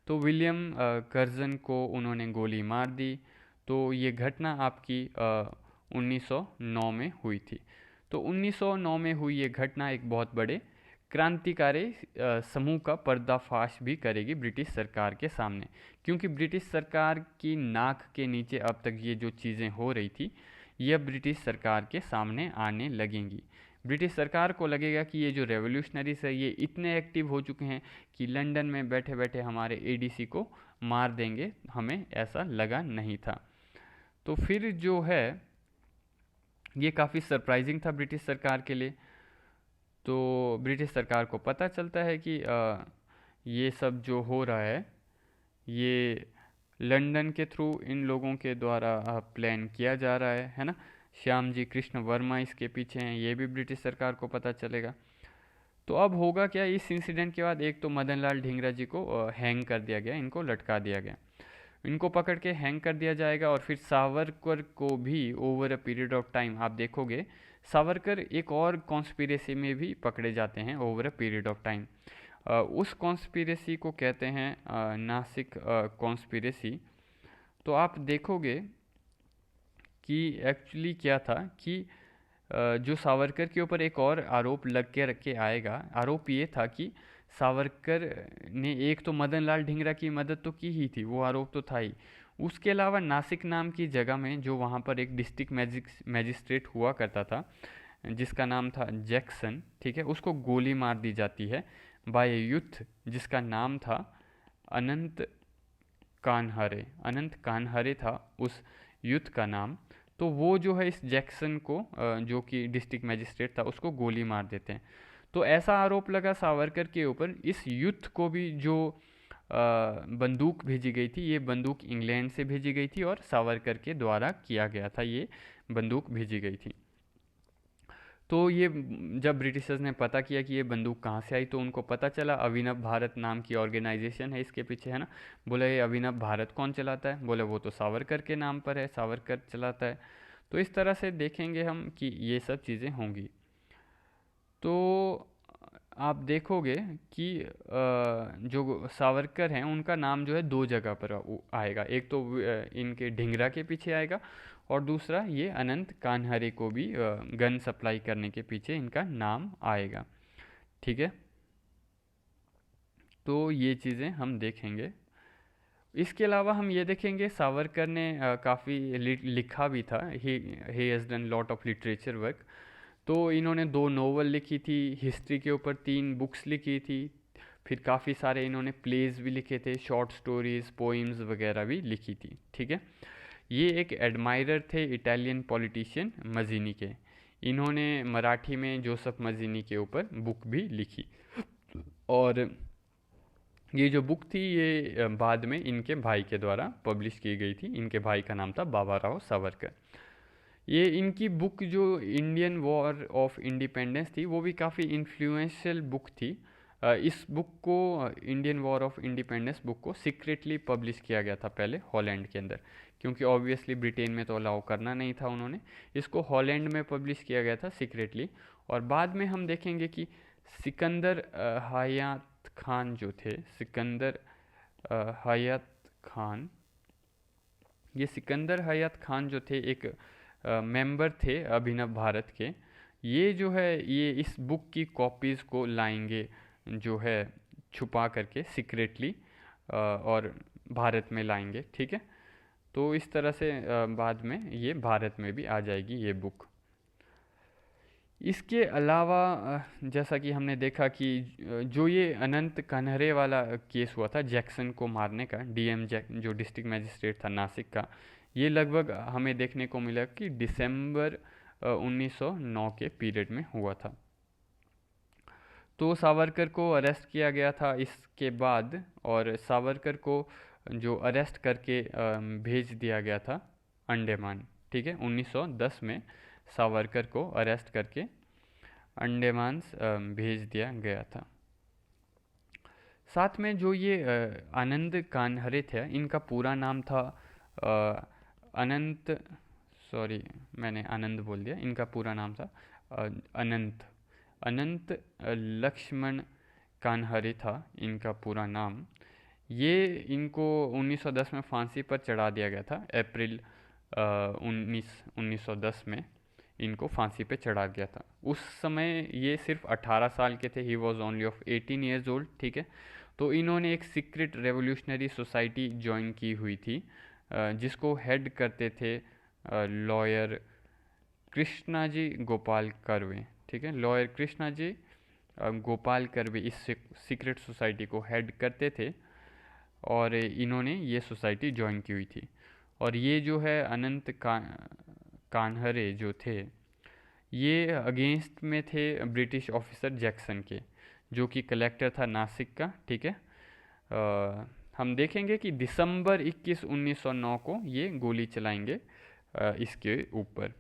तो विलियम कर्जन को उन्होंने गोली मार दी। तो ये घटना आपकी 1909 में हुई थी। तो 1909 में हुई ये घटना एक बहुत बड़े क्रांतिकारी समूह का पर्दाफाश भी करेगी ब्रिटिश सरकार के सामने। क्योंकि ब्रिटिश सरकार की नाक के नीचे अब तक ये जो चीज़ें हो रही थी यह ब्रिटिश सरकार के सामने आने लगेंगी। ब्रिटिश सरकार को लगेगा कि ये जो रेवोल्यूशनरीज है ये इतने एक्टिव हो चुके हैं कि लंदन में बैठे बैठे हमारे एडीसी को मार देंगे, हमें ऐसा लगा नहीं था। तो फिर जो है ये काफ़ी सरप्राइजिंग था ब्रिटिश सरकार के लिए। तो ब्रिटिश सरकार को पता चलता है कि ये सब जो हो रहा है ये लंदन के थ्रू इन लोगों के द्वारा प्लान किया जा रहा है ना। श्याम जी कृष्ण वर्मा इसके पीछे हैं, ये भी ब्रिटिश सरकार को पता चलेगा। तो अब होगा क्या, इस इंसिडेंट के बाद एक तो मदन लाल ढींगरा जी को हैंग कर दिया गया, इनको लटका दिया गया, इनको पकड़ के हैंग कर दिया जाएगा। और फिर सावरकर को भी over a period of time आप देखोगे सावरकर एक और कॉन्स्पिरेसी में भी पकड़े जाते हैं over a period of time. उस कॉन्स्पिरेसी को कहते हैं नासिक कॉन्स्पिरेसी। तो आप देखोगे कि एक्चुअली क्या था कि जो सावरकर के ऊपर एक और आरोप लग के रखे आएगा। आरोप ये था कि सावरकर ने एक तो मदन लाल ढींगरा की मदद तो की ही थी, वो आरोप तो था ही। उसके अलावा नासिक नाम की जगह में जो वहाँ पर एक डिस्ट्रिक्ट मैजिस्ट्रेट हुआ करता था जिसका नाम था जैक्सन, ठीक है, उसको गोली मार दी जाती है बाय यूथ जिसका नाम था अनंत कानहरे। अनंत कानहरे था उस यूथ का नाम। तो वो जो है इस जैक्सन को जो कि डिस्ट्रिक्ट मैजिस्ट्रेट था उसको गोली मार देते हैं। तो ऐसा आरोप लगा सावरकर के ऊपर। इस यूथ को भी जो बंदूक भेजी गई थी, ये बंदूक इंग्लैंड से भेजी गई थी और सावरकर के द्वारा किया गया था, ये बंदूक भेजी गई थी। तो ये जब ब्रिटिशर्स ने पता किया कि ये बंदूक कहाँ से आई, तो उनको पता चला अभिनव भारत नाम की ऑर्गेनाइजेशन है इसके पीछे, है ना। बोले ये अभिनव भारत कौन चलाता है? बोले वो तो सावरकर के नाम पर है, सावरकर चलाता है। तो इस तरह से देखेंगे हम कि ये सब चीज़ें होंगी। तो आप देखोगे कि जो सावरकर हैं उनका नाम जो है दो जगह पर आएगा। एक तो इनके ढिंगरा के पीछे आएगा और दूसरा ये अनंत कान्हरे को भी गन सप्लाई करने के पीछे इनका नाम आएगा। ठीक है, तो ये चीज़ें हम देखेंगे। इसके अलावा हम ये देखेंगे सावरकर ने काफ़ी लिखा भी था। He has done lot of literature work. तो इन्होंने 2 नोवेल लिखी थी, हिस्ट्री के ऊपर 3 बुक्स लिखी थी, फिर काफ़ी सारे इन्होंने प्लेज भी लिखे थे, शॉर्ट स्टोरीज, पोइम्स वगैरह भी लिखी थी। ठीक है, ये एक एडमायरर थे इटालियन पॉलिटिशियन मजीनी के। इन्होंने मराठी में जोसेफ मजीनी के ऊपर बुक भी लिखी और ये जो बुक थी ये बाद में इनके भाई के द्वारा पब्लिश की गई थी। इनके भाई का नाम था बाबा राव सावरकर। ये इनकी बुक जो इंडियन वॉर ऑफ इंडिपेंडेंस थी वो भी काफ़ी इन्फ्लुएंशियल बुक थी। इस बुक को Indian war of independence book को सीक्रेटली पब्लिश किया गया था पहले हॉलैंड के अंदर, क्योंकि ऑब्वियसली ब्रिटेन में तो अलाउ करना नहीं था उन्होंने। इसको हॉलैंड में पब्लिश किया गया था सीक्रेटली। और बाद में हम देखेंगे कि सिकंदर हयात खान जो थे, सिकंदर हयात खान, ये सिकंदर हयात खान जो थे एक मेंबर थे अभिनव भारत के। ये जो है ये इस बुक की कॉपीज़ को लाएंगे जो है छुपा करके सीक्रेटली और भारत में लाएंगे। ठीक है, तो इस तरह से बाद में ये भारत में भी आ जाएगी ये बुक। इसके अलावा जैसा कि हमने देखा कि जो ये अनंत कन्हरे वाला केस हुआ था जैक्सन को मारने का, डीएम जो डिस्ट्रिक्ट मैजिस्ट्रेट था नासिक का, ये लगभग हमें देखने को मिला कि दिसंबर 1909 के पीरियड में हुआ था। तो सावरकर को अरेस्ट किया गया था इसके बाद, और सावरकर को जो अरेस्ट करके भेज दिया गया था अंडमान। ठीक है, 1910 में सावरकर को अरेस्ट करके अंडमान भेज दिया गया था। साथ में जो ये आनंद कान्हरे थे, इनका पूरा नाम था अनंत, सॉरी मैंने आनंद बोल दिया, इनका पूरा नाम था अनंत अनंत लक्ष्मण कान्हरे था इनका पूरा नाम। ये इनको 1910 में फांसी पर चढ़ा दिया गया था। अप्रैल 1910 में इनको फांसी पे चढ़ा गया था। उस समय ये सिर्फ 18 साल के थे। He was only of 18 years old. ठीक है, तो इन्होंने एक सीक्रेट रेवोल्यूशनरी सोसाइटी ज्वाइन की हुई थी जिसको हेड करते थे लॉयर कृष्णाजी गोपाल कर्वे। ठीक है, लॉयर कृष्णाजी गोपाल कर्वे इस सीक्रेट सोसाइटी को हेड करते थे और इन्होंने ये सोसाइटी ज्वाइन की हुई थी। और ये जो है अनंत कान्हरे जो थे ये अगेंस्ट में थे ब्रिटिश ऑफिसर जैक्सन के, जो कि कलेक्टर था नासिक का। ठीक है, हम देखेंगे कि दिसंबर 21, 1909 को ये गोली चलाएंगे इसके ऊपर,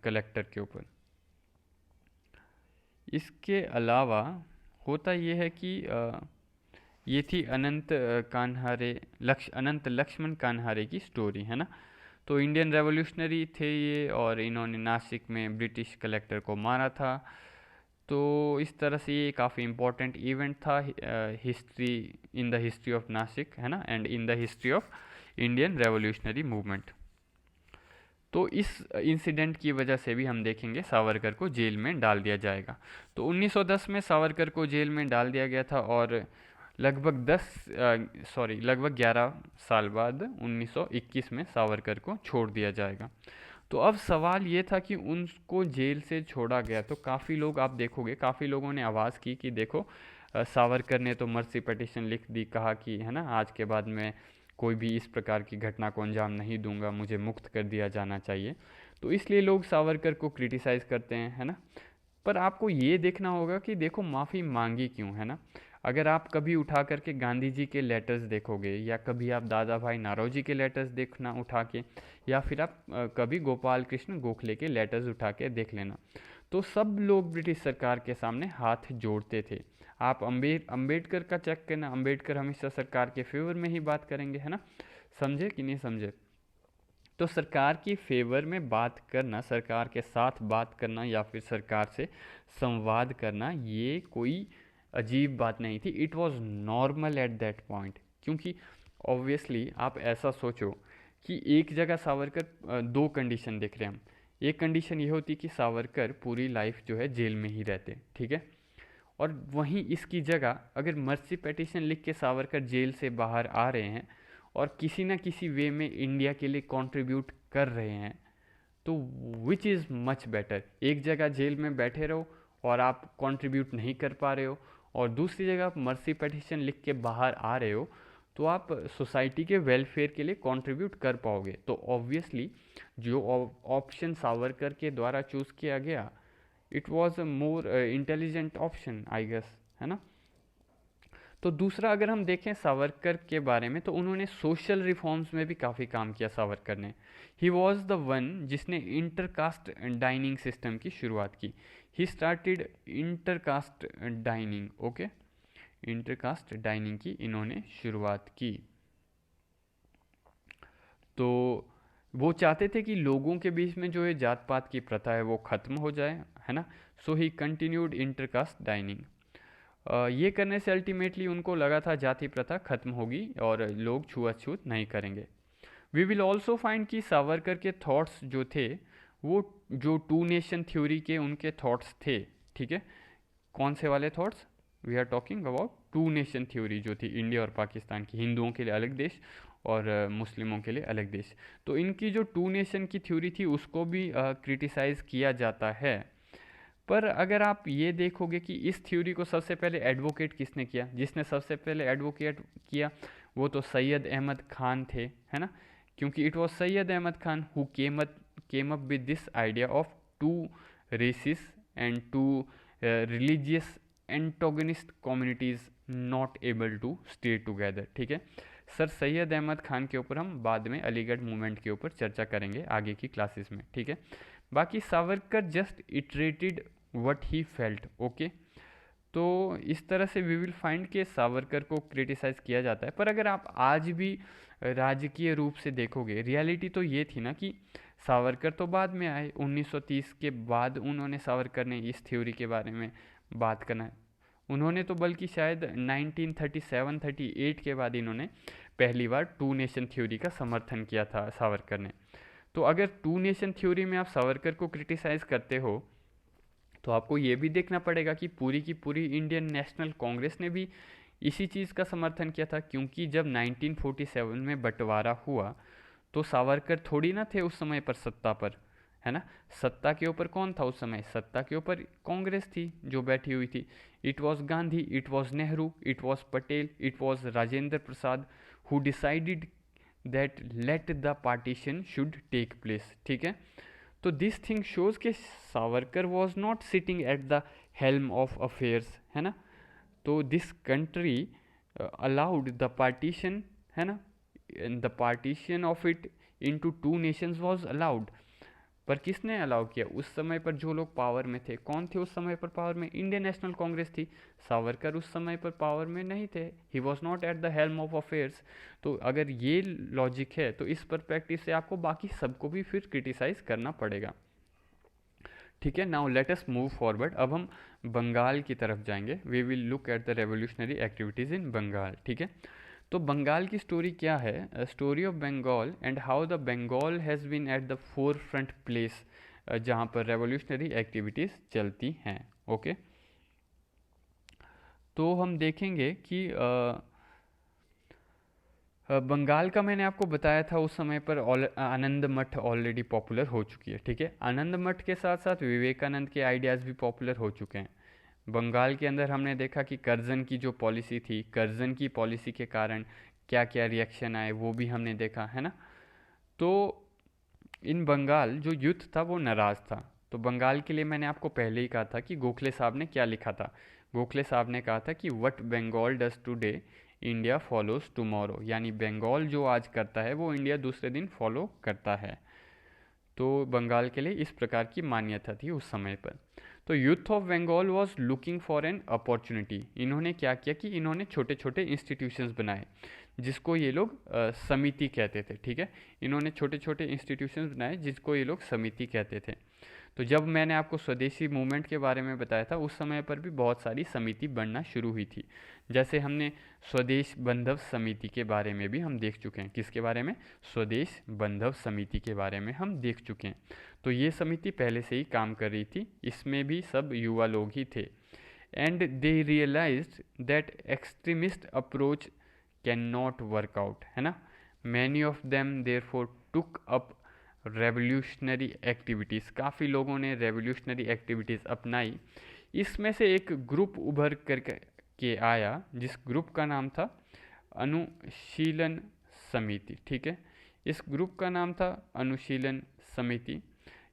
कलेक्टर के ऊपर। इसके अलावा होता ये है कि ये थी अनंत कान्हारे अनंत लक्ष्मण कान्हारे की स्टोरी, है ना। तो इंडियन रेवोल्यूशनरी थे ये और इन्होंने नासिक में ब्रिटिश कलेक्टर को मारा था। तो इस तरह से ये काफ़ी इम्पोर्टेंट इवेंट था history, in the history of Nashik, है ना, and in the history of Indian revolutionary movement. तो इस इंसिडेंट की वजह से भी हम देखेंगे सावरकर को जेल में डाल दिया जाएगा। तो 1910 में सावरकर को जेल में डाल दिया गया था और लगभग 11 साल बाद 1921 में सावरकर को छोड़ दिया जाएगा। तो अब सवाल ये था कि उनको जेल से छोड़ा गया तो काफ़ी लोग, आप देखोगे काफ़ी लोगों ने आवाज़ की कि देखो सावरकर ने तो मर्सी पिटीशन लिख दी, कहा कि है ना आज के बाद मैं कोई भी इस प्रकार की घटना को अंजाम नहीं दूंगा, मुझे मुक्त कर दिया जाना चाहिए। तो इसलिए लोग सावरकर को क्रिटिसाइज़ करते हैं, है ना। पर आपको ये देखना होगा कि देखो माफ़ी मांगी क्यों, है ना। अगर आप कभी उठा करके गांधी जी के लेटर्स देखोगे या कभी आप दादा भाई नारोजी के लेटर्स देखना उठा के, या फिर आप कभी गोपाल कृष्ण गोखले के लेटर्स उठा के देख लेना, तो सब लोग ब्रिटिश सरकार के सामने हाथ जोड़ते थे। आप अंबेडकर का चेक करना, अंबेडकर हमेशा सरकार के फेवर में ही बात करेंगे, है ना। समझे कि नहीं समझे। तो सरकार की फेवर में बात करना, सरकार के साथ बात करना या फिर सरकार से संवाद करना, ये कोई अजीब बात नहीं थी। It was normal at that point. क्योंकि ऑब्वियसली आप ऐसा सोचो कि एक जगह सावरकर, दो कंडीशन देख रहे हैं हम। एक कंडीशन ये होती कि सावरकर पूरी लाइफ जो है जेल में ही रहते, ठीक है। और वहीं इसकी जगह अगर मर्सी पिटीशन लिख के सावरकर जेल से बाहर आ रहे हैं और किसी ना किसी वे में इंडिया के लिए कंट्रीब्यूट कर रहे हैं, तो विच इज़ मच बेटर। एक जगह जेल में बैठे रहो और आप कंट्रीब्यूट नहीं कर पा रहे हो, और दूसरी जगह आप मर्सी पिटीशन लिख के बाहर आ रहे हो, तो आप सोसाइटी के वेलफेयर के लिए कंट्रीब्यूट कर पाओगे। तो ऑब्वियसली जो ऑप्शन सावरकर के द्वारा चूज़ किया गया, it was a more intelligent option I guess, है ना। तो दूसरा अगर हम देखें सावरकर के बारे में, तो उन्होंने सोशल रिफॉर्म्स में भी काफ़ी काम किया सावरकर ने। ही वॉज द वन जिसने इंटरकास्ट डाइनिंग सिस्टम की शुरुआत की। He started intercaste dining, okay, intercaste dining की इन्होंने शुरुआत की। तो वो चाहते थे कि लोगों के बीच में जो है जात पात की प्रथा है वो ख़त्म हो जाए, है ना। सो ही कंटिन्यूड इंटरकास्ट डाइनिंग। ये करने से अल्टीमेटली उनको लगा था जाति प्रथा खत्म होगी और लोग छुआछूत नहीं करेंगे। वी विल ऑल्सो फाइंड कि सावरकर के थॉट्स जो थे वो जो टू नेशन थ्योरी के उनके थॉट्स थे, ठीक है। कौन से वाले thoughts, we are talking about two nation theory जो थी इंडिया और पाकिस्तान की, हिंदुओं के लिए अलग देश और मुस्लिमों के लिए अलग देश। तो इनकी जो टू नेशन की थ्योरी थी उसको भी क्रिटिसाइज़ किया जाता है। पर अगर आप ये देखोगे कि इस थ्योरी को सबसे पहले एडवोकेट किसने किया, जिसने सबसे पहले एडवोकेट किया वो तो सैयद अहमद खान थे, है ना। क्योंकि it was Syed Ahmed Khan who came up with this idea of two races and two religious antagonist communities not able to stay together, ठीक है। सर सैयद अहमद खान के ऊपर हम बाद में अलीगढ़ मूवमेंट के ऊपर चर्चा करेंगे आगे की क्लासेस में, ठीक है। बाकी Savarkar just iterated what he felt, okay. तो इस तरह से वी विल फाइंड के सावरकर को क्रिटिसाइज़ किया जाता है। पर अगर आप आज भी राजकीय रूप से देखोगे, रियलिटी तो ये थी ना कि सावरकर तो बाद में आए, 1930 के बाद उन्होंने, सावरकर ने इस थ्योरी के बारे में बात करना है। उन्होंने तो बल्कि शायद 1937-38 के बाद इन्होंने पहली बार टू नेशन थ्योरी का समर्थन किया था सावरकर ने। तो अगर टू नेशन थ्योरी में आप सावरकर को क्रिटिसाइज़ करते हो, तो आपको ये भी देखना पड़ेगा कि पूरी की पूरी इंडियन नेशनल कांग्रेस ने भी इसी चीज़ का समर्थन किया था। क्योंकि जब 1947 में बंटवारा हुआ तो सावरकर थोड़ी ना थे उस समय पर सत्ता पर, है ना। सत्ता के ऊपर कौन था उस समय, सत्ता के ऊपर कांग्रेस थी जो बैठी हुई थी। It was Gandhi, it was Nehru, it was Patel, it was Rajendra Prasad who decided that let the partition should take place, ठीक है। तो दिस थिंग शोज के Savarkar was not sitting at the helm of affairs, है ना। तो this country allowed the partition, है ना, the partition of it into two nations was allowed. पर किसने अलाउ किया, उस समय पर जो लोग पावर में थे, कौन थे उस समय पर पावर में, इंडियन नेशनल कांग्रेस थी। सावरकर उस समय पर पावर में नहीं थे, he was not at the helm of affairs. तो अगर ये लॉजिक है तो इस परस्पेक्टिव से आपको बाकी सबको भी फिर क्रिटिसाइज करना पड़ेगा, ठीक है। Now let us move forward. अब हम बंगाल की तरफ जाएंगे। We will look at the revolutionary activities in Bengal, ठीक है। तो बंगाल की स्टोरी क्या है? Story of Bengal and how the Bengal has been at the forefront place जहाँ पर रेवोल्यूशनरी एक्टिविटीज़ चलती हैं। ओके, तो हम देखेंगे कि बंगाल का मैंने आपको बताया था उस समय पर आनंद मठ ऑलरेडी पॉपुलर हो चुकी है। ठीक है, आनंद मठ के साथ साथ विवेकानंद के आइडियाज़ भी पॉपुलर हो चुके हैं। बंगाल के अंदर हमने देखा कि कर्जन की जो पॉलिसी थी, कर्जन की पॉलिसी के कारण क्या क्या रिएक्शन आए वो भी हमने देखा है ना। तो इन बंगाल जो यूथ था वो नाराज़ था। तो बंगाल के लिए मैंने आपको पहले ही कहा था कि गोखले साहब ने क्या लिखा था। गोखले साहब ने कहा था कि what Bengal does today India follows tomorrow, यानी बंगाल जो आज करता है वो इंडिया दूसरे दिन फॉलो करता है। तो बंगाल के लिए इस प्रकार की मान्यता थी उस समय पर। तो youth of Bengal was looking for an opportunity. इन्होंने क्या किया कि इन्होंने छोटे छोटे इंस्टीट्यूशंस बनाए जिसको ये लोग समिति कहते थे। ठीक है, इन्होंने छोटे छोटे इंस्टीट्यूशंस बनाए जिसको ये लोग समिति कहते थे। तो जब मैंने आपको स्वदेशी मूवमेंट के बारे में बताया था उस समय पर भी बहुत सारी समिति बनना शुरू हुई थी। जैसे हमने स्वदेश बंधव समिति के बारे में भी हम देख चुके हैं। किसके बारे में? स्वदेश बंधव समिति के बारे में हम देख चुके हैं। तो ये समिति पहले से ही काम कर रही थी, इसमें भी सब युवा लोग ही थे। And they realised that extremist approach can not work out, है ना। Many of them therefore took up revolutionary activities. काफ़ी लोगों ने रेवोल्यूशनरी एक्टिविटीज़ अपनाई। इसमें से एक ग्रुप उभर कर के आया जिस ग्रुप का नाम था अनुशीलन समिति। ठीक है, इस ग्रुप का नाम था अनुशीलन समिति।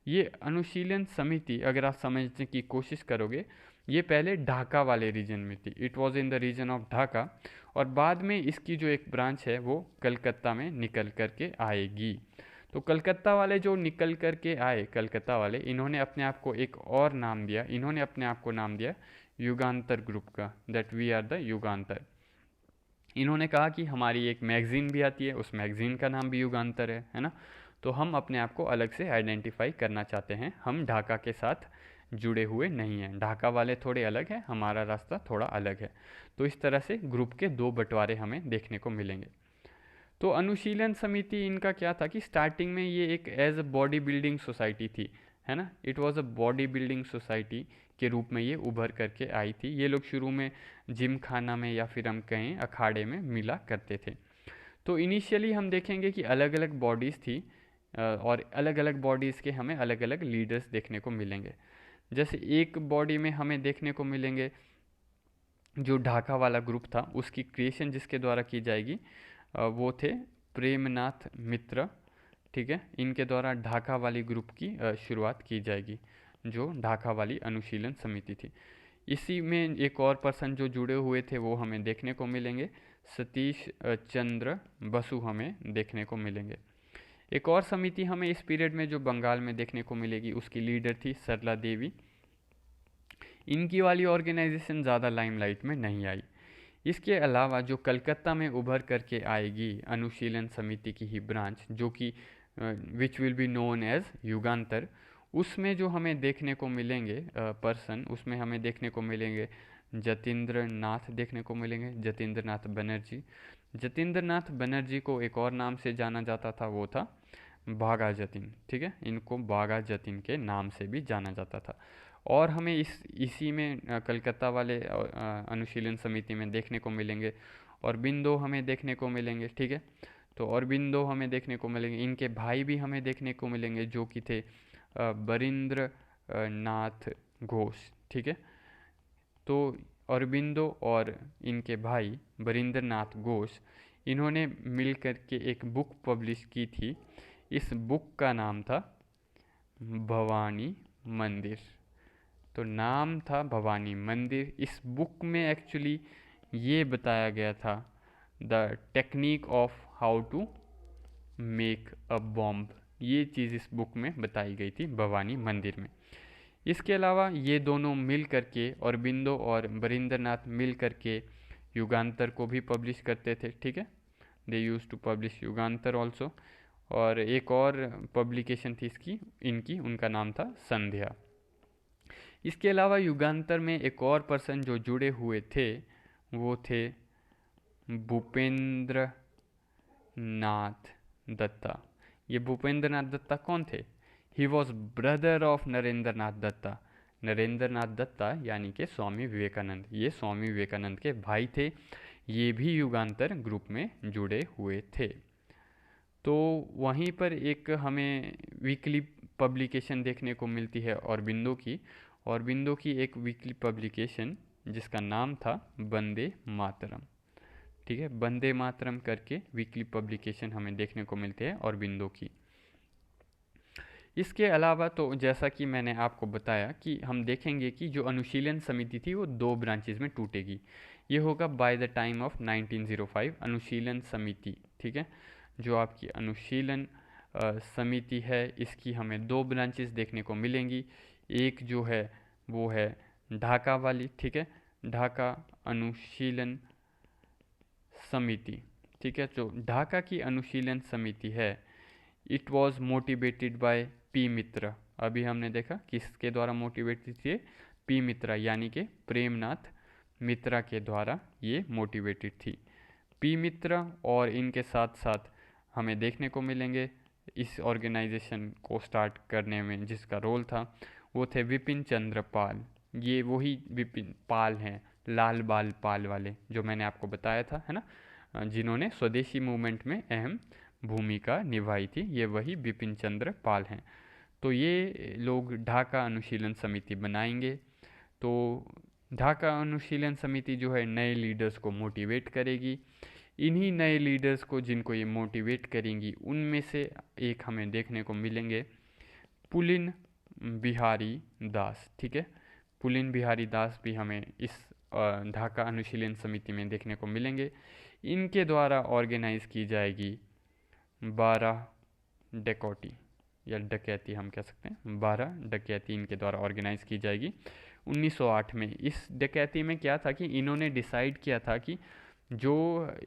ये अनुशीलन समिति अगर आप समझने की कोशिश करोगे, ये पहले ढाका वाले रीजन में थी। It was in the region of Dhaka, और बाद में इसकी जो एक ब्रांच है वो कलकत्ता में निकल कर के आएगी। तो कलकत्ता वाले जो निकल कर के आए, कलकत्ता वाले, इन्होंने अपने आप को एक और नाम दिया। इन्होंने अपने आप को नाम दिया युगांतर ग्रुप का, दैट वी आर द युगांतर। इन्होंने कहा कि हमारी एक मैगज़ीन भी आती है, उस मैगज़ीन का नाम भी युगांतर है ना। तो हम अपने आप को अलग से आइडेंटिफाई करना चाहते हैं, हम ढाका के साथ जुड़े हुए नहीं हैं। ढाका वाले थोड़े अलग हैं, हमारा रास्ता थोड़ा अलग है। तो इस तरह से ग्रुप के दो बंटवारे हमें देखने को मिलेंगे। तो अनुशीलन समिति इनका क्या था कि स्टार्टिंग में ये एक as a body building society थी, है ना। It was a body building society के रूप में ये उभर करके आई थी। ये लोग शुरू में जिम खाना में या फिर हम कहें अखाड़े में मिला करते थे। तो इनिशियली हम देखेंगे कि अलग अलग बॉडीज़ थी और अलग अलग बॉडीज़ के हमें अलग अलग लीडर्स देखने को मिलेंगे। जैसे एक बॉडी में हमें देखने को मिलेंगे जो ढाका वाला ग्रुप था, उसकी क्रिएशन जिसके द्वारा की जाएगी वो थे प्रेमनाथ मित्र। ठीक है, इनके द्वारा ढाका वाली ग्रुप की शुरुआत की जाएगी, जो ढाका वाली अनुशीलन समिति थी। इसी में एक और पर्सन जो जुड़े हुए थे वो हमें देखने को मिलेंगे, सतीश चंद्र बसु हमें देखने को मिलेंगे। एक और समिति हमें इस पीरियड में जो बंगाल में देखने को मिलेगी, उसकी लीडर थी सरला देवी। इनकी वाली ऑर्गेनाइजेशन ज़्यादा लाइमलाइट में नहीं आई। इसके अलावा जो कलकत्ता में उभर करके आएगी अनुशीलन समिति की ही ब्रांच, जो कि which will be known as Jugantar, उसमें जो हमें देखने को मिलेंगे पर्सन, उसमें हमें देखने को मिलेंगे जतीन्द्र नाथ देखने को मिलेंगे, जतीन्द्र नाथ बनर्जी। जतीन्द्र नाथ बनर्जी को एक और नाम से जाना जाता था, वो था बाघा जतीन। ठीक है, इनको बाघा जतीन के नाम से भी जाना जाता था। और हमें इसी में कलकत्ता वाले अनुशीलन समिति में देखने को मिलेंगे औरबिंदो हमें देखने को मिलेंगे। ठीक है, तो औरबिंदो हमें देखने को मिलेंगे। इनके भाई भी हमें देखने को मिलेंगे जो कि थे बरिंद्र नाथ घोष। ठीक है, तो औरबिंदो और इनके भाई बरिंद्र नाथ घोष, इन्होंने मिल कर के एक बुक पब्लिश की थी। इस बुक का नाम था भवानी मंदिर। तो नाम था भवानी मंदिर। इस बुक में एक्चुअली ये बताया गया था the technique of how to make a bomb. ये चीज़ इस बुक में बताई गई थी भवानी मंदिर में। इसके अलावा ये दोनों मिल करके, औरबिंदो और बरिंद्रनाथ मिल करके युगांतर को भी पब्लिश करते थे। ठीक है, दे use to publish Yugantar also. और एक और पब्लिकेशन थी इसकी इनकी, उनका नाम था संध्या। इसके अलावा युगांतर में एक और पर्सन जो जुड़े हुए थे वो थे भूपेंद्र नाथ दत्ता। ये भूपेंद्र नाथ दत्ता कौन थे? He was brother of Narendra Nath Datta. Narendra Nath Datta यानी कि स्वामी विवेकानंद, ये स्वामी विवेकानंद के भाई थे। ये भी युगांतर ग्रुप में जुड़े हुए थे। तो वहीं पर एक हमें वीकली पब्लिकेशन देखने को मिलती है औरबिंदो की। औरबिंदो की एक वीकली पब्लिकेशन जिसका नाम था वंदे मातरम। ठीक है, वंदे मातरम करके वीकली पब्लिकेशन हमें देखने को मिलते हैं औरबिंदो की। इसके अलावा तो जैसा कि मैंने आपको बताया कि हम देखेंगे कि जो अनुशीलन समिति थी वो दो ब्रांचेज में टूटेगी। ये होगा बाय द टाइम ऑफ 1905 अनुशीलन समिति। ठीक है, जो आपकी अनुशीलन समिति है इसकी हमें दो ब्रांचेस देखने को मिलेंगी। एक जो है वो है ढाका वाली। ठीक है, ढाका अनुशीलन समिति। ठीक है, जो ढाका की अनुशीलन समिति है it was motivated by P Mitra. अभी हमने देखा किसके द्वारा मोटिवेटेड थे? पी मित्रा यानी कि प्रेमनाथ मित्रा के द्वारा ये मोटिवेटेड थी। पी मित्रा और इनके साथ साथ हमें देखने को मिलेंगे इस ऑर्गेनाइजेशन को स्टार्ट करने में जिसका रोल था वो थे विपिन चंद्र पाल। ये वही विपिन पाल हैं, लाल बाल पाल वाले जो मैंने आपको बताया था, है ना, जिन्होंने स्वदेशी मूवमेंट में अहम भूमिका निभाई थी। ये वही विपिन चंद्र पाल हैं। तो ये लोग ढाका अनुशीलन समिति बनाएंगे। तो ढाका अनुशीलन समिति जो है नए लीडर्स को मोटिवेट करेगी। इन्हीं नए लीडर्स को जिनको ये मोटिवेट करेंगी उनमें से एक हमें देखने को मिलेंगे पुलिन बिहारी दास। ठीक है, पुलिन बिहारी दास भी हमें इस ढाका अनुशीलन समिति में देखने को मिलेंगे। इनके द्वारा ऑर्गेनाइज की जाएगी 12 डकैती या डकैती हम कह सकते हैं, 12 डकैती इनके द्वारा ऑर्गेनाइज की जाएगी 1908 में। इस डकैती में क्या था कि इन्होंने डिसाइड किया था कि जो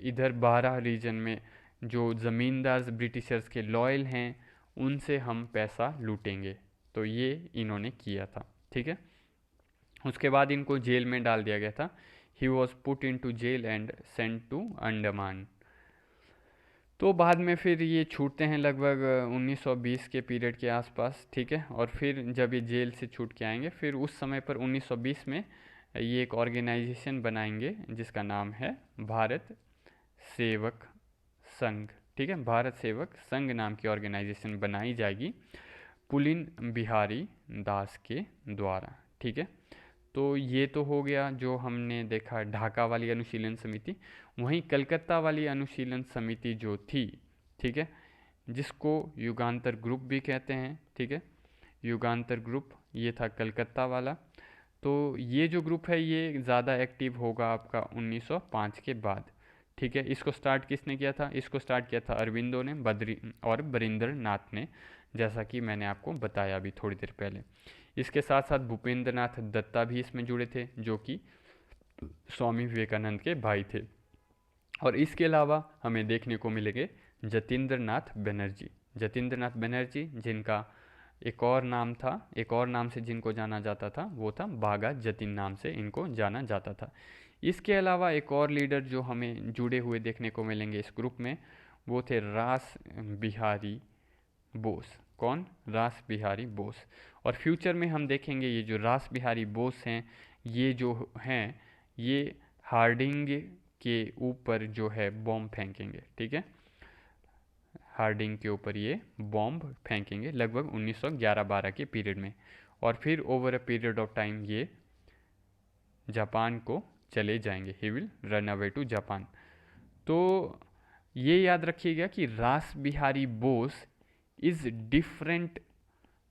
इधर 12 रीजन में जो ज़मींदार ब्रिटिशर्स के लॉयल हैं उनसे हम पैसा लूटेंगे। तो ये इन्होंने किया था। ठीक है, उसके बाद इनको जेल में डाल दिया गया था। He was put into jail and sent to Andaman. तो बाद में फिर ये छूटते हैं लगभग 1920 के पीरियड के आसपास। ठीक है, और फिर जब ये जेल से छूट के आएंगे फिर उस समय पर 1920 में ये एक ऑर्गेनाइजेशन बनाएंगे जिसका नाम है भारत सेवक संघ। ठीक है, भारत सेवक संघ नाम की ऑर्गेनाइजेशन बनाई जाएगी पुलिन बिहारी दास के द्वारा। ठीक है, तो ये तो हो गया जो हमने देखा ढाका वाली अनुशीलन समिति। वहीं कलकत्ता वाली अनुशीलन समिति जो थी, ठीक है, जिसको युगांतर ग्रुप भी कहते हैं। ठीक है, युगांतर ग्रुप ये था कलकत्ता वाला। तो ये जो ग्रुप है ये ज़्यादा एक्टिव होगा आपका 1905 के बाद। ठीक है, इसको स्टार्ट किसने किया था? इसको स्टार्ट किया था अरविंदो ने और बरिंद्र नाथ ने, जैसा कि मैंने आपको बताया अभी थोड़ी देर पहले। इसके साथ साथ भूपेंद्र नाथ दत्ता भी इसमें जुड़े थे जो कि स्वामी विवेकानंद के भाई थे। और इसके अलावा हमें देखने को मिलेंगे जतीन्द्र नाथ बनर्जी। जतीन्द्र नाथ बनर्जी जिनका एक और नाम था, एक और नाम से जिनको जाना जाता था वो था बागा जतीन नाम से इनको जाना जाता था। इसके अलावा एक और लीडर जो हमें जुड़े हुए देखने को मिलेंगे इस ग्रुप में वो थे रास बिहारी बोस। कौन? रास बिहारी बोस। और फ्यूचर में हम देखेंगे ये जो रास बिहारी बोस हैं ये जो हैं ये हार्डिंग के ऊपर जो है बॉम्ब फेंकेंगे। ठीक है, हार्डिंग के ऊपर ये बॉम्ब फेंकेंगे लगभग 1911-12 के पीरियड में। और फिर over a period of time ये जापान को चले जाएंगे। He will run away to Japan. तो ये याद रखिएगा कि Ras Bihari Bose is different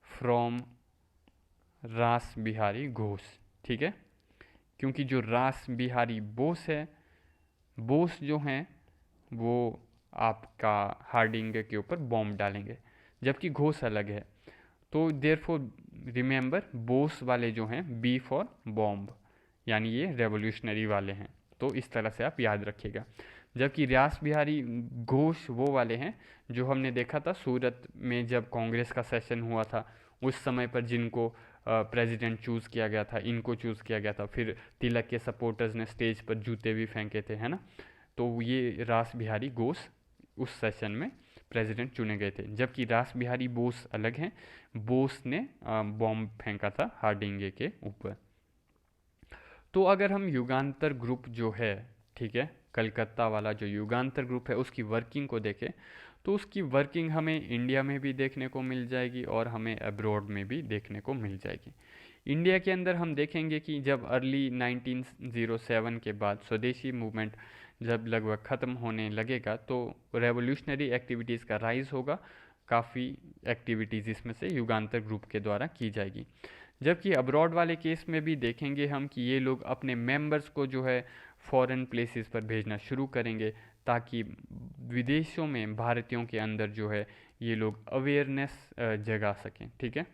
from Ras Bihari Ghosh. ठीक है, क्योंकि जो रास बिहारी बोस है, बोस जो हैं वो आपका हार्डिंग के ऊपर बॉम्ब डालेंगे, जबकि घोष अलग है। तो देयरफॉर रिमेंबर बोस वाले जो हैं बी फॉर बॉम्ब, यानी ये रेवोल्यूशनरी वाले हैं। तो इस तरह से आप याद रखिएगा। जबकि रास बिहारी घोष वो वाले हैं जो हमने देखा था सूरत में जब कांग्रेस का सेशन हुआ था उस समय पर जिनको प्रेसिडेंट चूज़ किया गया था, इनको चूज़ किया गया था। फिर तिलक के सपोर्टर्स ने स्टेज पर जूते भी फेंके थे, है ना। तो ये रास बिहारी घोष उस सेशन में प्रेसिडेंट चुने गए थे, जबकि रास बिहारी बोस अलग हैं। बोस ने बॉम्ब फेंका था हार्डिंगे के ऊपर। तो अगर हम युगांतर ग्रुप जो है, ठीक है, कलकत्ता वाला जो युगांतर ग्रुप है उसकी वर्किंग को देखें, तो उसकी वर्किंग हमें इंडिया में भी देखने को मिल जाएगी और हमें अब्रॉड में भी देखने को मिल जाएगी। इंडिया के अंदर हम देखेंगे कि जब अर्ली 1907 के बाद स्वदेशी मूवमेंट जब लगभग ख़त्म होने लगेगा तो रेवोल्यूशनरी एक्टिविटीज़ का राइज होगा। काफ़ी एक्टिविटीज़ इसमें से युगांतर ग्रुप के द्वारा की जाएगी। जबकि अब्रॉड वाले केस में भी देखेंगे हम कि ये लोग अपने मेंबर्स को जो है फॉरेन प्लेसेस पर भेजना शुरू करेंगे, ताकि विदेशों में भारतीयों के अंदर जो है ये लोग अवेयरनेस जगा सकें, ठीक है,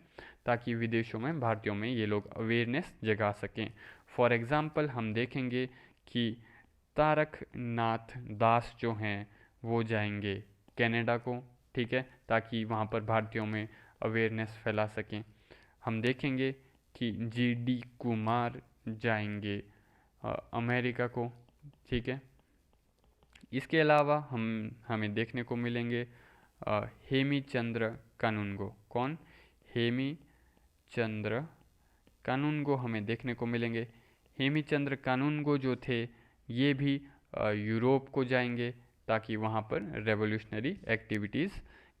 ताकि विदेशों में भारतीयों में ये लोग अवेयरनेस जगा सकें। फॉर एग्ज़ाम्पल हम देखेंगे कि तारक नाथ दास जो हैं वो जाएंगे कनाडा को, ठीक है, ताकि वहाँ पर भारतीयों में अवेयरनेस फैला सकें। हम देखेंगे कि जी.डी. कुमार जाएंगे अमेरिका को, ठीक है। इसके अलावा हमें देखने को मिलेंगे हेमीचंद्र कानूनगो। कौन? हेमीचंद्र कानूनगो हमें देखने को मिलेंगे। हेमीचंद्र कानूनगो जो थे ये भी यूरोप को जाएंगे ताकि वहाँ पर रेवोल्यूशनरी एक्टिविटीज़